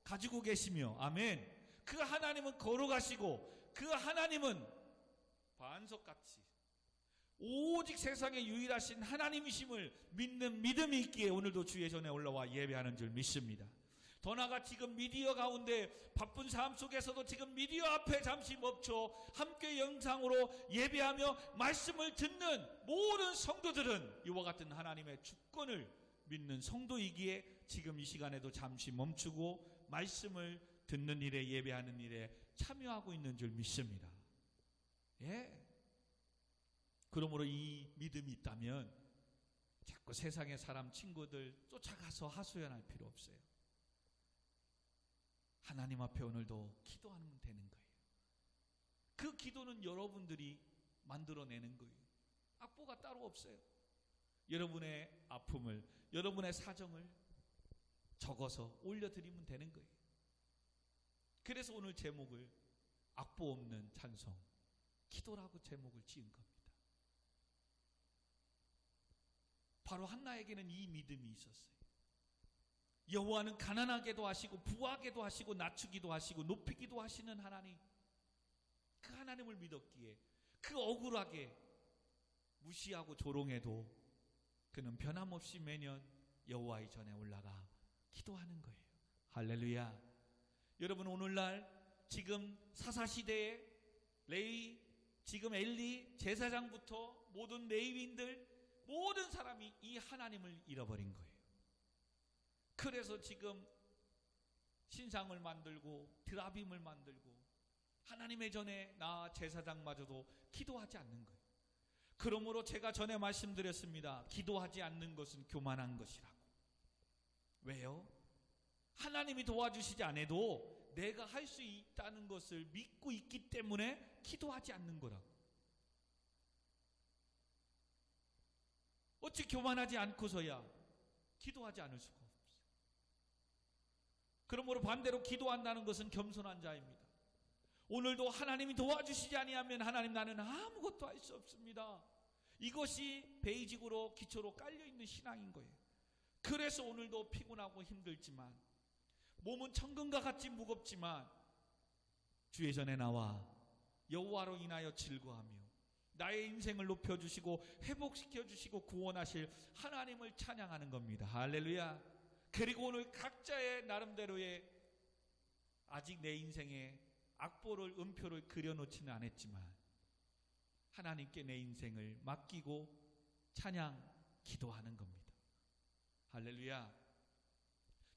가지고 계시며, 아멘. 그 하나님은 걸어가시고 그 하나님은 반석같이 오직 세상에 유일하신 하나님이심을 믿는 믿음이 있기에 오늘도 주의 전에 올라와 예배하는 줄 믿습니다. 더 나아가 지금 미디어 가운데 바쁜 삶 속에서도 지금 미디어 앞에 잠시 멈춰 함께 영상으로 예배하며 말씀을 듣는 모든 성도들은 이와 같은 하나님의 주권을 믿는 성도이기에 지금 이 시간에도 잠시 멈추고 말씀을 듣는 일에, 예배하는 일에 참여하고 있는 줄 믿습니다. 예. 그러므로 이 믿음이 있다면 자꾸 세상의 사람 친구들 쫓아가서 하소연할 필요 없어요. 하나님 앞에 오늘도 기도하면 되는 거예요. 그 기도는 여러분들이 만들어내는 거예요. 악보가 따로 없어요. 여러분의 아픔을, 여러분의 사정을 적어서 올려드리면 되는 거예요. 그래서 오늘 제목을 악보 없는 찬송, 기도라고 제목을 지은 겁니다. 바로 한나에게는 이 믿음이 있었어요. 여호와는 가난하게도 하시고 부하게도 하시고 낮추기도 하시고 높이기도 하시는 하나님, 그 하나님을 믿었기에 그 억울하게 무시하고 조롱해도 그는 변함없이 매년 여호와의 전에 올라가 기도하는 거예요. 할렐루야. 여러분, 오늘날 지금 사사시대에 레위, 지금 엘리 제사장부터 모든 레위인들 모든 사람이 이 하나님을 잃어버린 거예요. 그래서 지금 신상을 만들고 드라빔을 만들고 하나님의 전에 나 제사장마저도 기도하지 않는 거예요. 그러므로 제가 전에 말씀드렸습니다. 기도하지 않는 것은 교만한 것이라고. 왜요? 하나님이 도와주시지 않아도 내가 할 수 있다는 것을 믿고 있기 때문에 기도하지 않는 거라고. 어찌 교만하지 않고서야 기도하지 않을 수가 없어요. 그러므로 반대로 기도한다는 것은 겸손한 자입니다. 오늘도 하나님이 도와주시지 아니하면 하나님 나는 아무것도 할 수 없습니다. 이것이 베이직으로 기초로 깔려있는 신앙인 거예요. 그래서 오늘도 피곤하고 힘들지만 몸은 천근과 같이 무겁지만 주의 전에 나와 여호와로 인하여 즐거워하며 나의 인생을 높여주시고 회복시켜주시고 구원하실 하나님을 찬양하는 겁니다. 할렐루야. 그리고 오늘 각자의 나름대로의 아직 내 인생에 악보를, 음표를 그려놓지는 않았지만 하나님께 내 인생을 맡기고 찬양, 기도하는 겁니다. 할렐루야.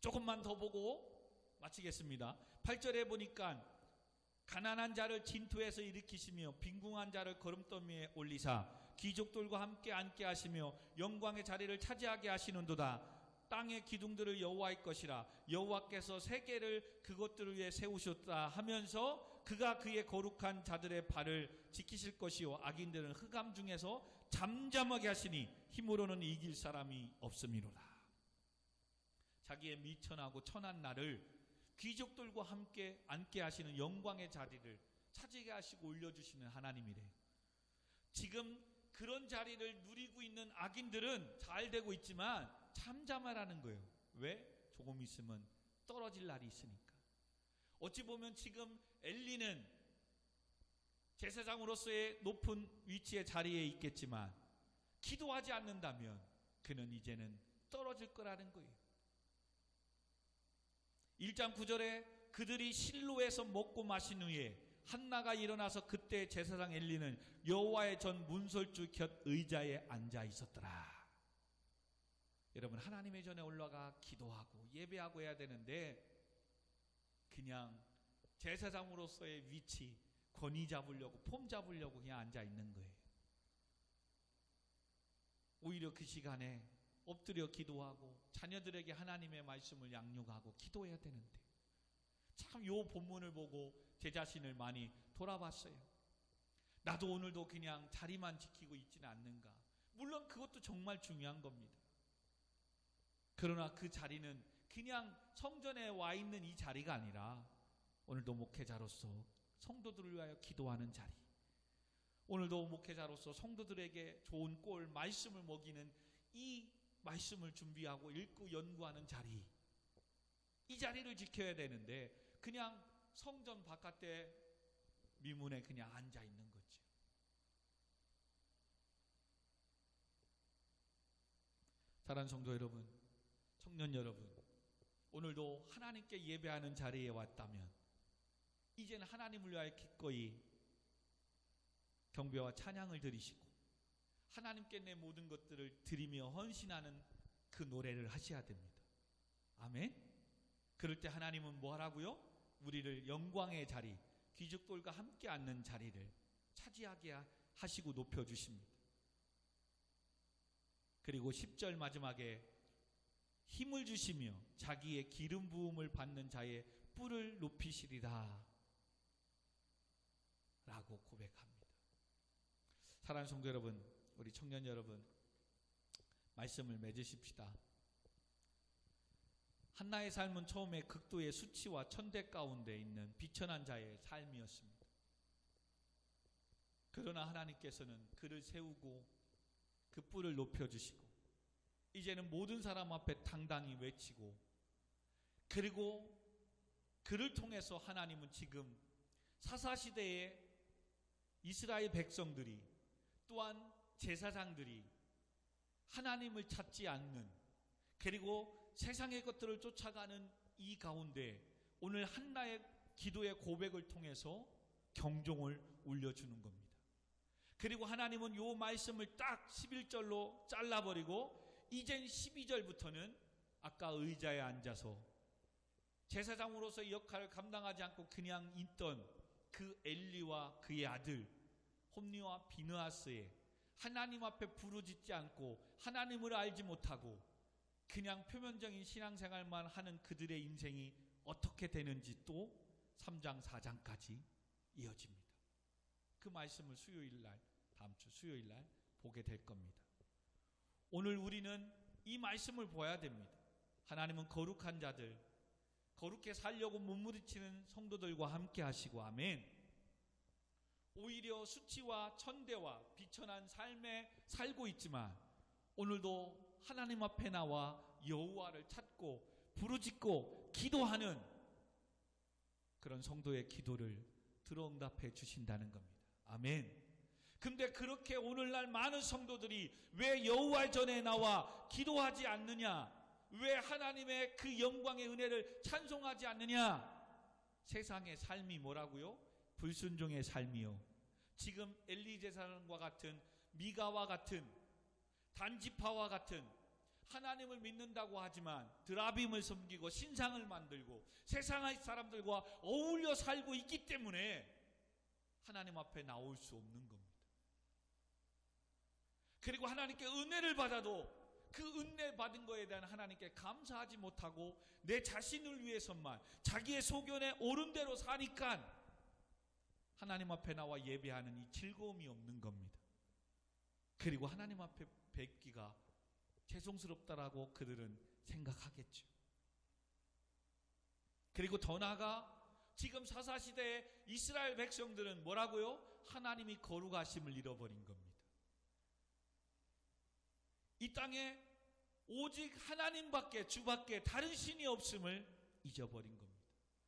조금만 더 보고 마치겠습니다. 8절에 보니까 가난한 자를 진토에서 일으키시며 빈궁한 자를 거름더미에 올리사 귀족들과 함께 앉게 하시며 영광의 자리를 차지하게 하시는도다. 땅의 기둥들을 여호와의 것이라 여호와께서 세계를 그것들을 위해 세우셨다 하면서 그가 그의 거룩한 자들의 발을 지키실 것이요 악인들은 흑암 중에서 잠잠하게 하시니 힘으로는 이길 사람이 없음이로라. 자기의 미천하고 천한 나를 귀족들과 함께 앉게 하시는 영광의 자리를 차지하게 하시고 올려주시는 하나님이래요. 지금 그런 자리를 누리고 있는 악인들은 잘 되고 있지만 잠잠하라는 거예요. 왜? 조금 있으면 떨어질 날이 있으니까. 어찌 보면 지금 엘리는 제사장으로서의 높은 위치의 자리에 있겠지만 기도하지 않는다면 그는 이제는 떨어질 거라는 거예요. 1장 9절에 그들이 실로에서 먹고 마신 후에 한나가 일어나서 그때 제사장 엘리는 여호와의 전 문설주 곁 의자에 앉아 있었더라. 여러분, 하나님의 전에 올라가 기도하고 예배하고 해야 되는데 그냥 제사장으로서의 위치, 권위 잡으려고 폼 잡으려고 그냥 앉아 있는 거예요. 오히려 그 시간에 엎드려 기도하고 자녀들에게 하나님의 말씀을 양육하고 기도해야 되는데 참 요 본문을 보고 제 자신을 많이 돌아봤어요. 나도 오늘도 그냥 자리만 지키고 있지는 않는가. 물론 그것도 정말 중요한 겁니다. 그러나 그 자리는 그냥 성전에 와 있는 이 자리가 아니라 오늘도 목회자로서 성도들을 위하여 기도하는 자리, 오늘도 목회자로서 성도들에게 좋은 꼴 말씀을 먹이는 이 말씀을 준비하고 읽고 연구하는 자리, 이 자리를 지켜야 되는데 그냥 성전 바깥에 미문에 그냥 앉아 있는 거죠. 사랑하는 성도 여러분, 청년 여러분, 오늘도 하나님께 예배하는 자리에 왔다면 이제는 하나님을 위하여 기꺼이 경배와 찬양을 드리시고 하나님께 내 모든 것들을 드리며 헌신하는 그 노래를 하셔야 됩니다. 아멘. 그럴 때 하나님은 뭐 하라고요? 우리를 영광의 자리, 귀족들과 함께 앉는 자리를 차지하게 하시고 높여주십니다. 그리고 10절 마지막에 힘을 주시며 자기의 기름 부음을 받는 자의 뿔을 높이시리라 라고 고백합니다. 사랑하는 성도 여러분, 우리 청년 여러분, 말씀을 맺으십시다. 한나의 삶은 처음에 극도의 수치와 천대 가운데 있는 비천한 자의 삶이었습니다. 그러나 하나님께서는 그를 세우고 그 뿔을 높여주시고 이제는 모든 사람 앞에 당당히 외치고, 그리고 그를 통해서 하나님은 지금 사사시대의 이스라엘 백성들이 또한 제사장들이 하나님을 찾지 않는, 그리고 세상의 것들을 쫓아가는 이 가운데 오늘 한나의 기도의 고백을 통해서 경종을 울려주는 겁니다. 그리고 하나님은 이 말씀을 딱 11절로 잘라버리고 이젠 12절부터는 아까 의자에 앉아서 제사장으로서의 역할을 감당하지 않고 그냥 있던 그 엘리와 그의 아들 홈리와 비느하스의 하나님 앞에 부르짖지 않고 하나님을 알지 못하고 그냥 표면적인 신앙생활만 하는 그들의 인생이 어떻게 되는지 또 3장 4장까지 이어집니다. 그 말씀을 수요일날, 다음 주 수요일날 보게 될 겁니다. 오늘 우리는 이 말씀을 보아야 됩니다. 하나님은 거룩한 자들, 거룩해 살려고 몸부림치는 성도들과 함께 하시고, 아멘. 오히려 수치와 천대와 비천한 삶에 살고 있지만 오늘도 하나님 앞에 나와 여호와를 찾고 부르짖고 기도하는 그런 성도의 기도를 들어응답해 주신다는 겁니다. 아멘. 근데 그렇게 오늘날 많은 성도들이 왜 여호와 전에 나와 기도하지 않느냐? 왜 하나님의 그 영광의 은혜를 찬송하지 않느냐? 세상의 삶이 뭐라고요? 불순종의 삶이요. 지금 엘리 제사장과 같은, 미가와 같은, 단지파와 같은 하나님을 믿는다고 하지만 드라빔을 섬기고 신상을 만들고 세상의 사람들과 어울려 살고 있기 때문에 하나님 앞에 나올 수 없는 겁니다. 그리고 하나님께 은혜를 받아도 그 은혜 받은 거에 대한 하나님께 감사하지 못하고 내 자신을 위해서만 자기의 소견에 옳은 대로 사니까 하나님 앞에 나와 예배하는 이 즐거움이 없는 겁니다. 그리고 하나님 앞에 뵙기가 죄송스럽다라고 그들은 생각하겠죠. 그리고 더 나아가 지금 사사시대의 이스라엘 백성들은 뭐라고요? 하나님이 거룩하심을 잃어버린 겁니다. 이 땅에 오직 하나님밖에 주밖에 다른 신이 없음을 잊어버린 겁니다.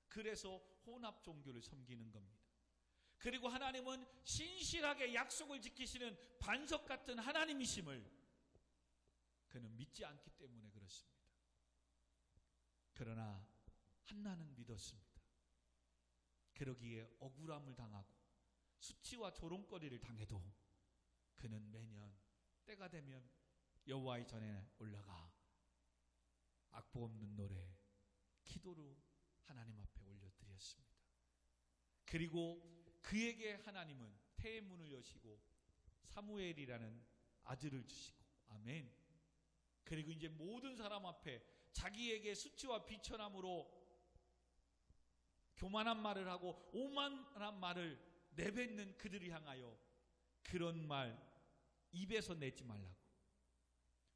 그래서 혼합 종교를 섬기는 겁니다. 그리고 하나님은 신실하게 약속을 지키시는 반석 같은 하나님이심을 그는 믿지 않기 때문에 그렇습니다. 그러나 한나는 믿었습니다. 그러기에 억울함을 당하고 수치와 조롱거리를 당해도 그는 매년 때가 되면 여호와의 전에 올라가 악보 없는 노래, 기도로 하나님 앞에 올려드렸습니다. 그리고 그에게 하나님은 태문을 여시고 사무엘이라는 아들을 주시고, 아멘. 그리고 이제 모든 사람 앞에 자기에게 수치와 비천함으로 교만한 말을 하고 오만한 말을 내뱉는 그들을 향하여 그런 말 입에서 내지 말라고,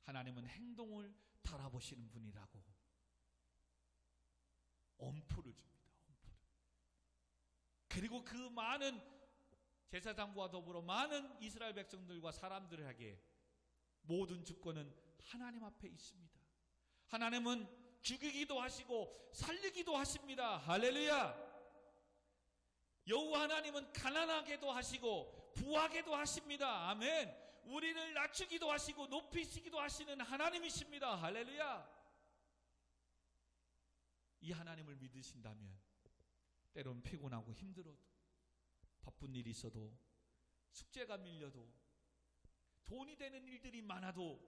하나님은 행동을 달아보시는 분이라고 엄포를 줍니다. 엄포를. 그리고 그 많은 제사장과 더불어 많은 이스라엘 백성들과 사람들에게 모든 주권은 하나님 앞에 있습니다. 하나님은 죽이기도 하시고 살리기도 하십니다. 할렐루야. 여호와 하나님은 가난하게도 하시고 부하게도 하십니다. 아멘. 우리를 낮추기도 하시고 높이시기도 하시는 하나님이십니다. 할렐루야. 이 하나님을 믿으신다면 때로는 피곤하고 힘들어도, 바쁜 일이 있어도, 숙제가 밀려도, 돈이 되는 일들이 많아도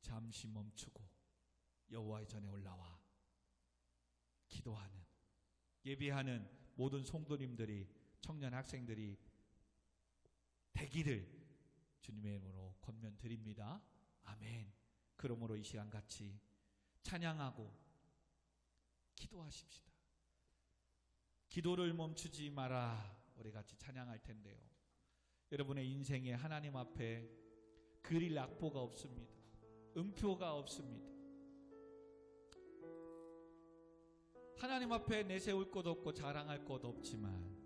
잠시 멈추고 여호와의 전에 올라와 기도하는, 예배하는 모든 성도님들이, 청년 학생들이 되기를 주님의 이름으로 권면드립니다. 아멘. 그러므로 이 시간 같이 찬양하고 기도하십시다. 기도를 멈추지 마라. 우리 같이 찬양할 텐데요, 여러분의 인생에 하나님 앞에 그릴 악보가 없습니다. 음표가 없습니다. 하나님 앞에 내세울 것 없고 자랑할 것 없지만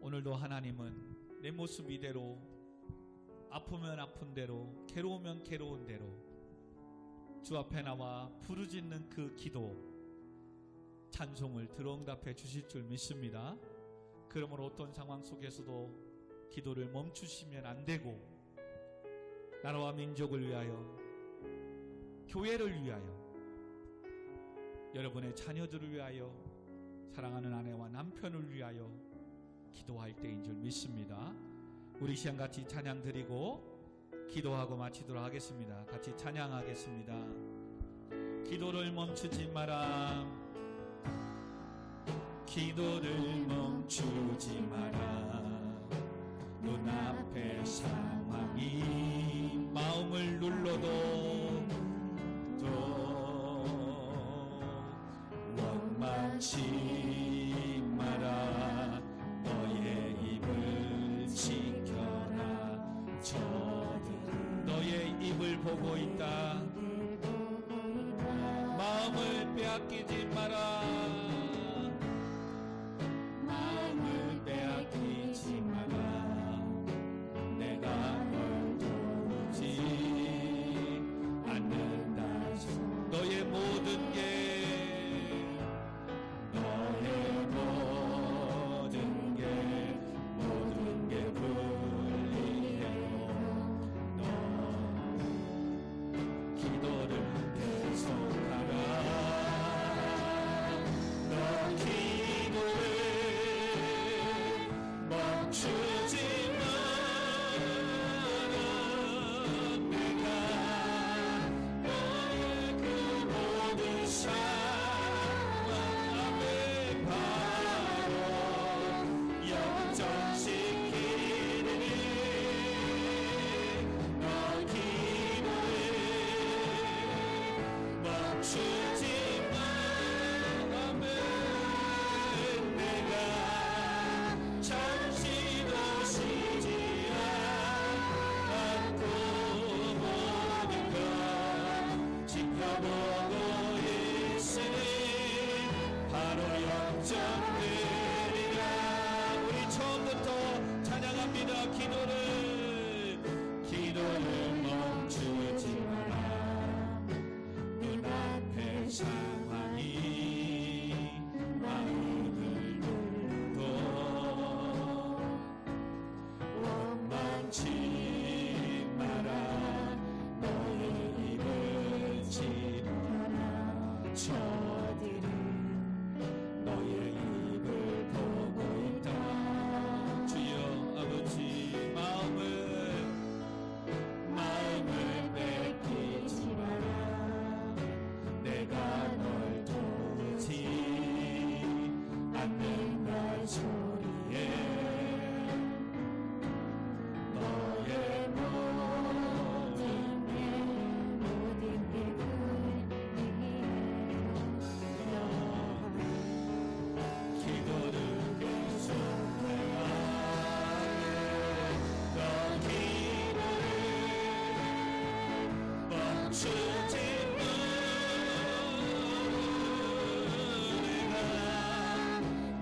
오늘도 하나님은 내 모습 이대로, 아프면 아픈 대로, 괴로우면 괴로운 대로 주 앞에 나와 부르짖는 그 기도, 찬송을 들어응답해 주실 줄 믿습니다. 그러므로 어떤 상황 속에서도 기도를 멈추시면 안 되고, 나라와 민족을 위하여, 교회를 위하여, 여러분의 자녀들을 위하여, 사랑하는 아내와 남편을 위하여 기도할 때인 줄 믿습니다. 우리 시간 같이 찬양 드리고 기도하고 마치도록 하겠습니다. 같이 찬양하겠습니다. 기도를 멈추지 마라. 기도를 멈추지 마라. 눈앞의 상황이 마음을 눌러도 원망치 마라. 너의 입을 지켜라. 저들은 너의 입을 보고 있다. 마음을 빼앗기지 마라. 마음을 빼앗기지 마라. 내가 널 도우지 않는다. 너의 모든 게, 바로 역전되리라. 우리 처음부터 찬양합니다. 기도를 멈추지 마라. 눈앞의 상황이 마음을 눌러도 원망치 마라. 너의 입을 지켜라. 저들은 너의 입을 보고 있다. 주여 아버지 마음을 뺏기지 마라. 내가 널 도우지 않는 날 소리에 너의 모든 게 기도를 계속해야 너 기도를 멈추지 내가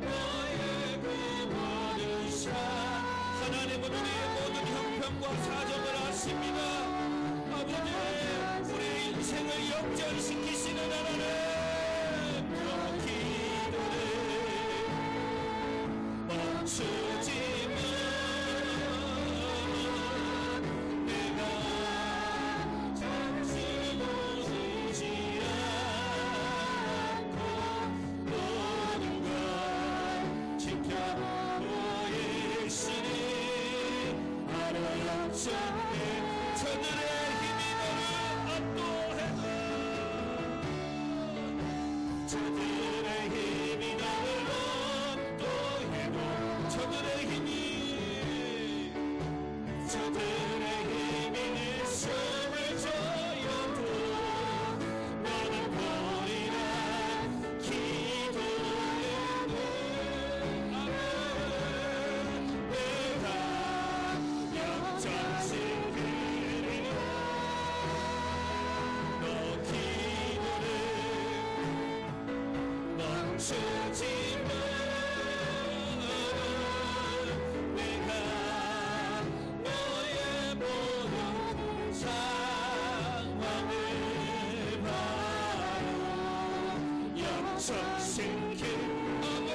너의 그 모든 하나님은 우리의 모든 형편과 사정을 아십니다. 아버지 우리의 인생을 역전시키시는 하나님, 너 기도를 멈추지 마. 내가 잠시 놓치지 않고 모든 걸 지켜보고 있으니 바로 역전해. 저들의 힘이 너를 압도해도 저들의 힘이 너를 압도해도 저들의 힘이 내 숨을 저어도 너는 보리라. 기도해도 내가 역전시키리라. 너 기도를 멈추지 마. 내가 너의 모든 상황을 바로 역전시킬 너 기도를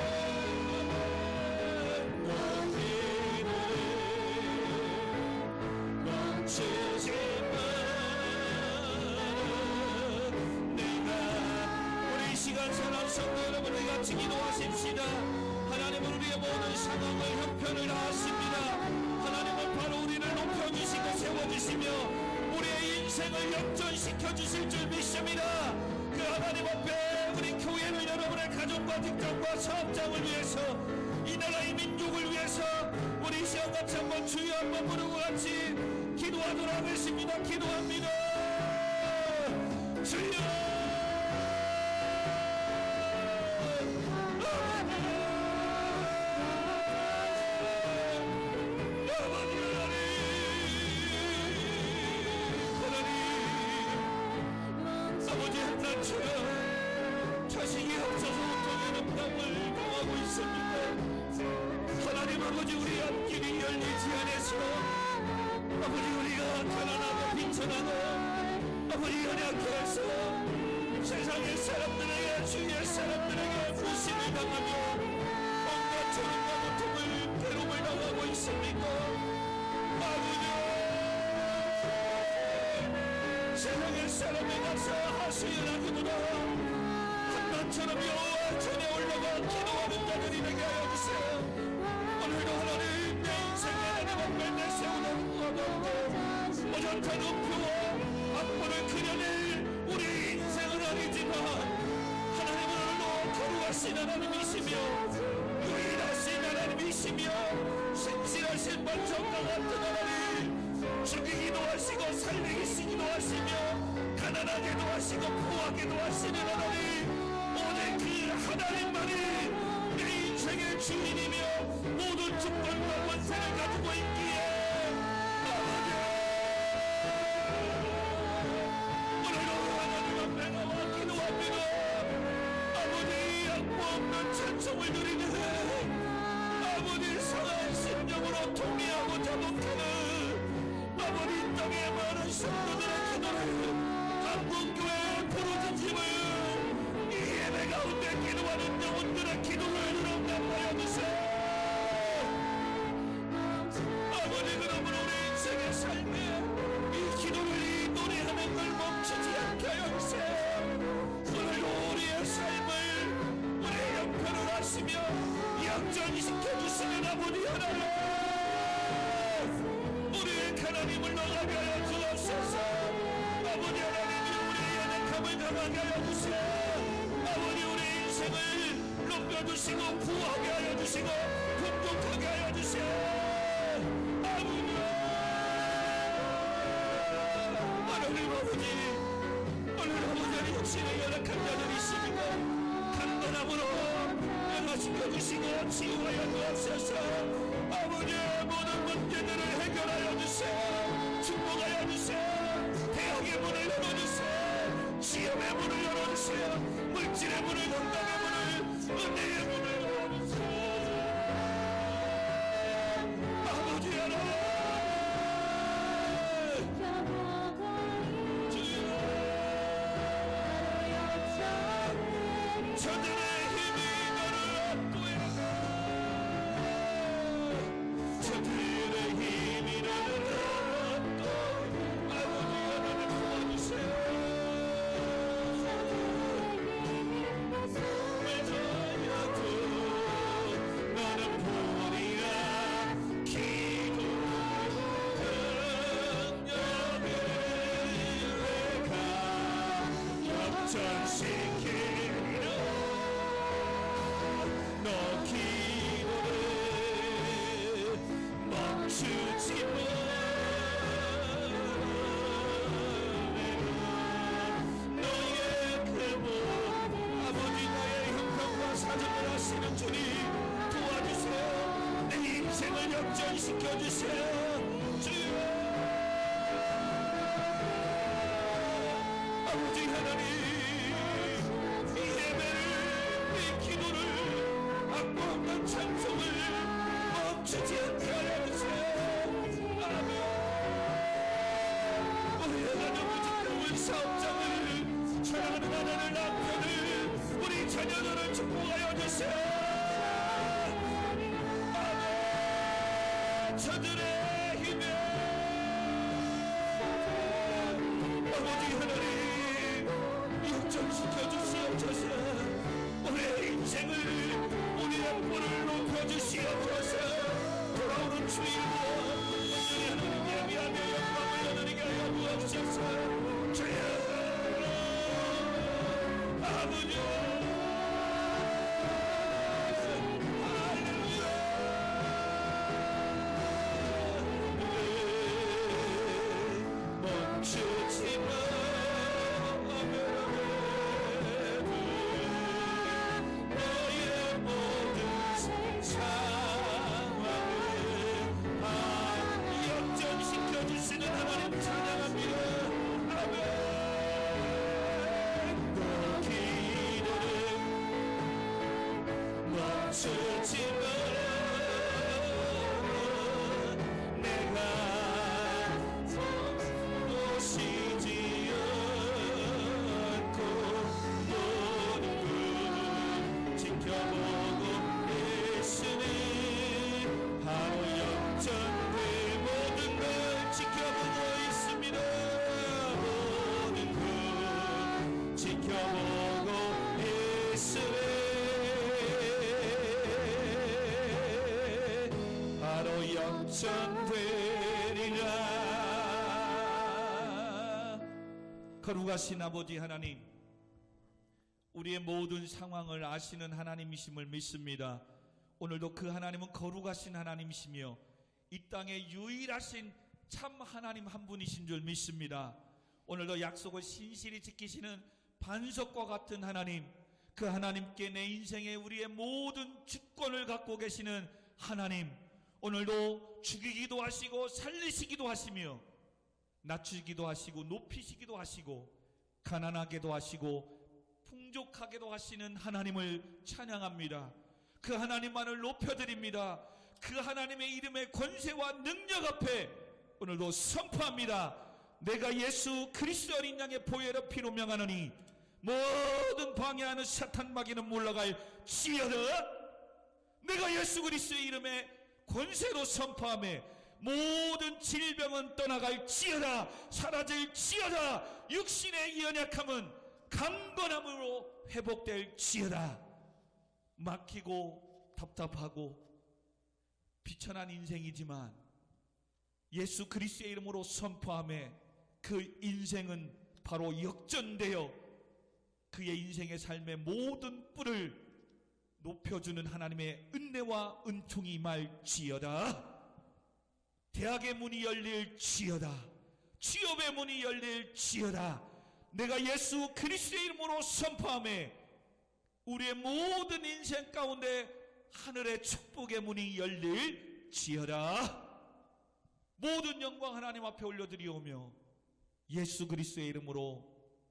멈추지 마. 내가 우리 이 시간 사랑 성도 여러분 우리 같이 기도하십시다. 하나님은 우리의 모든 상황을 형편을 아십니다. 하나님은 바로 우리를 높여주시고 세워주시며 우리의 인생을 역전시켜 주실 줄 믿습니다. 그 하나님 앞에 우리 교회를 여러분의 가족과 직장과 사업장을 위해서 이 나라의 민족을 위해서 우리 이 시간 같이 한번 주여 한번 부르고 같이 기도하도록 하겠습니다. 기도합니다. 주여 아버지 한나처럼 자식이 없어서 어떻게는 땅을 당하고 있습니다. 하나님 아버지 우리 앞길이 열리지 않아서 아버지 우리가 가난하고 빈천하고 아버지 연약해서 세상의 사람들에게 주위의 사람들에게 무시를 당하며 온갖 저름과 고통을 괴로움을 당하고 있습니까? 아버지 세상의 사람에 가서 하수연하기보다 한나처럼 여호와 전에 올라가 기도하는 자들이 되게 하여 주세요. 오늘도 하나님 내 인생에 하나님 앞에 내세우는 가운데 어전한 음표와 악보를 그려낼 우리 인생은 아니지만 하나님은 오늘도 거룩하신 하나님이시며 유일하신 하나님이시며 신실하신 반성과 같은 하나님, 죽이기도 하시고 살리시기도 하시며 가난하게도 하시고 부하게도 하시는 하나님, 오늘 그 하나님만이 내 인생의 주인이며 모든 주권과 권세를 가지고 있기에 아버지 오늘도 하나님 앞에 나와 기도합니다. 아버지 양보 찬송을 드리는 아버지 상한 심령으로 통리하고 자복하는 아버지 땅의 많은 성도들의 기도를 한국교회의 부르짖음을 이 예배 가운데 기도하는 영혼들의 기도를 응답하여 주세요. 아버지 그러므로 우리 인생의 삶에 이 기도를 이 노래하는 걸 멈추지 않게 하여 주세요. 오늘도 우리의 삶을 우리의 형편을 하시며 역전시켜 주시는 아버지 하나님, 우리의 하나님을 나가게 하여 주옵소서. 아버지 하나님 우리의 연약함을 강하게 하여 주세요. 아버지 우리의 인생을 높여주시고 구하게 하여 주시고 풍족하게 하여 주세요. 하나님 아버지, 오늘 아버지 육신의 연약한 자들이시니까 강건함으로 연화시켜주시고 치유하여 주옵소서. 아버지의 모든 문제들을 해결하여 주세요. 축복하여 주세요. 대학의 문을 열어주세요. 시험의 문을 열어주세요. 물질의 문을, 건강의 문을, 은혜의 문을 열어주세요. 아버지 하나님, 저들의 힘이 너를 압도해가, 저들의 힘이 너를 압도. 아버지 하나님 도와주세요. 외쳐야도 나는 보리라 기도의 능력을 내가 역전시키리라. 너 기도를 멈추지 마. 너의 그모 아버지 나의 형편과 사정을 하시는 주님 도와주세요. 내 인생을 역전시켜 주세요. 주여 아버지 하나님, 이 예배를, 이 기도를, 악보없는 찬송을 멈추지 않게 하여 주세요. 아멘. 우리 하나님을 지켜온 사업장을, 사랑하는 하나님 남편을, 우리 자녀들을 축복하여 주세요. 아멘. 저들의 힘에 아버지 하나님 역전시켜 주시옵소서. 우리의 인생을, 우리의 뿔을 높여주시옵소서. 돌아오는 주일과 온전히 하나님 예비하며 영광을 나누게 하여 주옵소서. 주여 아버지 멈추지 마. 너의 모든 상황을 역전시켜 주시는 하나님 찬양합니다. 아멘. 너 기도를 멈추지 마. 오시지 않고 모든 걸 지켜보고 있으니 바로 역전될 모든 걸 지켜보고 있습니다. 모든 걸 지켜보고 있으니 바로 역전되리라. 거룩하신 아버지 하나님, 우리의 모든 상황을 아시는 하나님이심을 믿습니다. 오늘도 그 하나님은 거룩하신 하나님이시며 이 땅에 유일하신 참 하나님 한 분이신 줄 믿습니다. 오늘도 약속을 신실히 지키시는 반석과 같은 하나님, 그 하나님께 내 인생에 우리의 모든 주권을 갖고 계시는 하나님, 오늘도 죽이기도 하시고 살리시기도 하시며 낮추기도 하시고 높이시기도 하시고 가난하게도 하시고 풍족하게도 하시는 하나님을 찬양합니다. 그 하나님만을 높여드립니다. 그 하나님의 이름의 권세와 능력 앞에 오늘도 선포합니다. 내가 예수 그리스도 어린 양의 보혈의 피로 명하노니 모든 방해하는 사탄 마귀는 물러갈 지어다. 내가 예수 그리스도의 이름에 권세로 선포하며 모든 질병은 떠나갈 지어다. 사라질 지어다. 육신의 연약함은 강건함으로 회복될 지어다. 막히고 답답하고 비천한 인생이지만 예수 그리스도의 이름으로 선포하며 그 인생은 바로 역전되어 그의 인생의 삶의 모든 뿔을 높여주는 하나님의 은혜와 은총이 임할지어다. 대학의 문이 열릴지어다. 취업의 문이 열릴지어다. 내가 예수 그리스도의 이름으로 선포하며 우리의 모든 인생 가운데 하늘의 축복의 문이 열릴지어다. 모든 영광 하나님 앞에 올려드리오며 예수 그리스도의 이름으로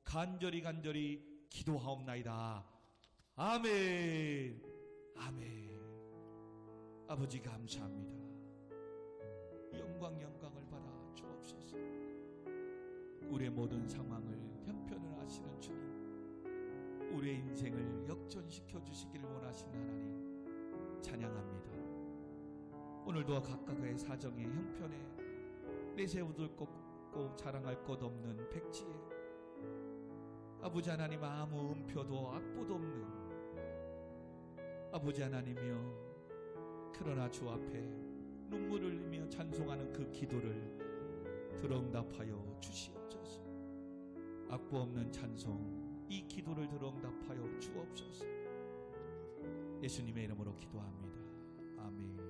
간절히 기도하옵나이다. 아멘. 아멘. 아버지 감사합니다. 영광을 받아 주옵소서. 우리의 모든 상황을 형편을 아시는 주님, 우리의 인생을 역전시켜 주시기를 원하시는 하나님 찬양합니다. 오늘도 각각의 사정에 형편에 내세워둘 것 없고 자랑할 것 없는 백지에 아버지 하나님 아무 음표도 악보도 없는 아버지 하나님이여, 그러나 주 앞에 눈물을 흘리며 찬송하는 그 기도를 들어응답하여 주시옵소서. 악보 없는 찬송, 이 기도를 들어응답하여 주옵소서. 예수님의 이름으로 기도합니다. 아멘.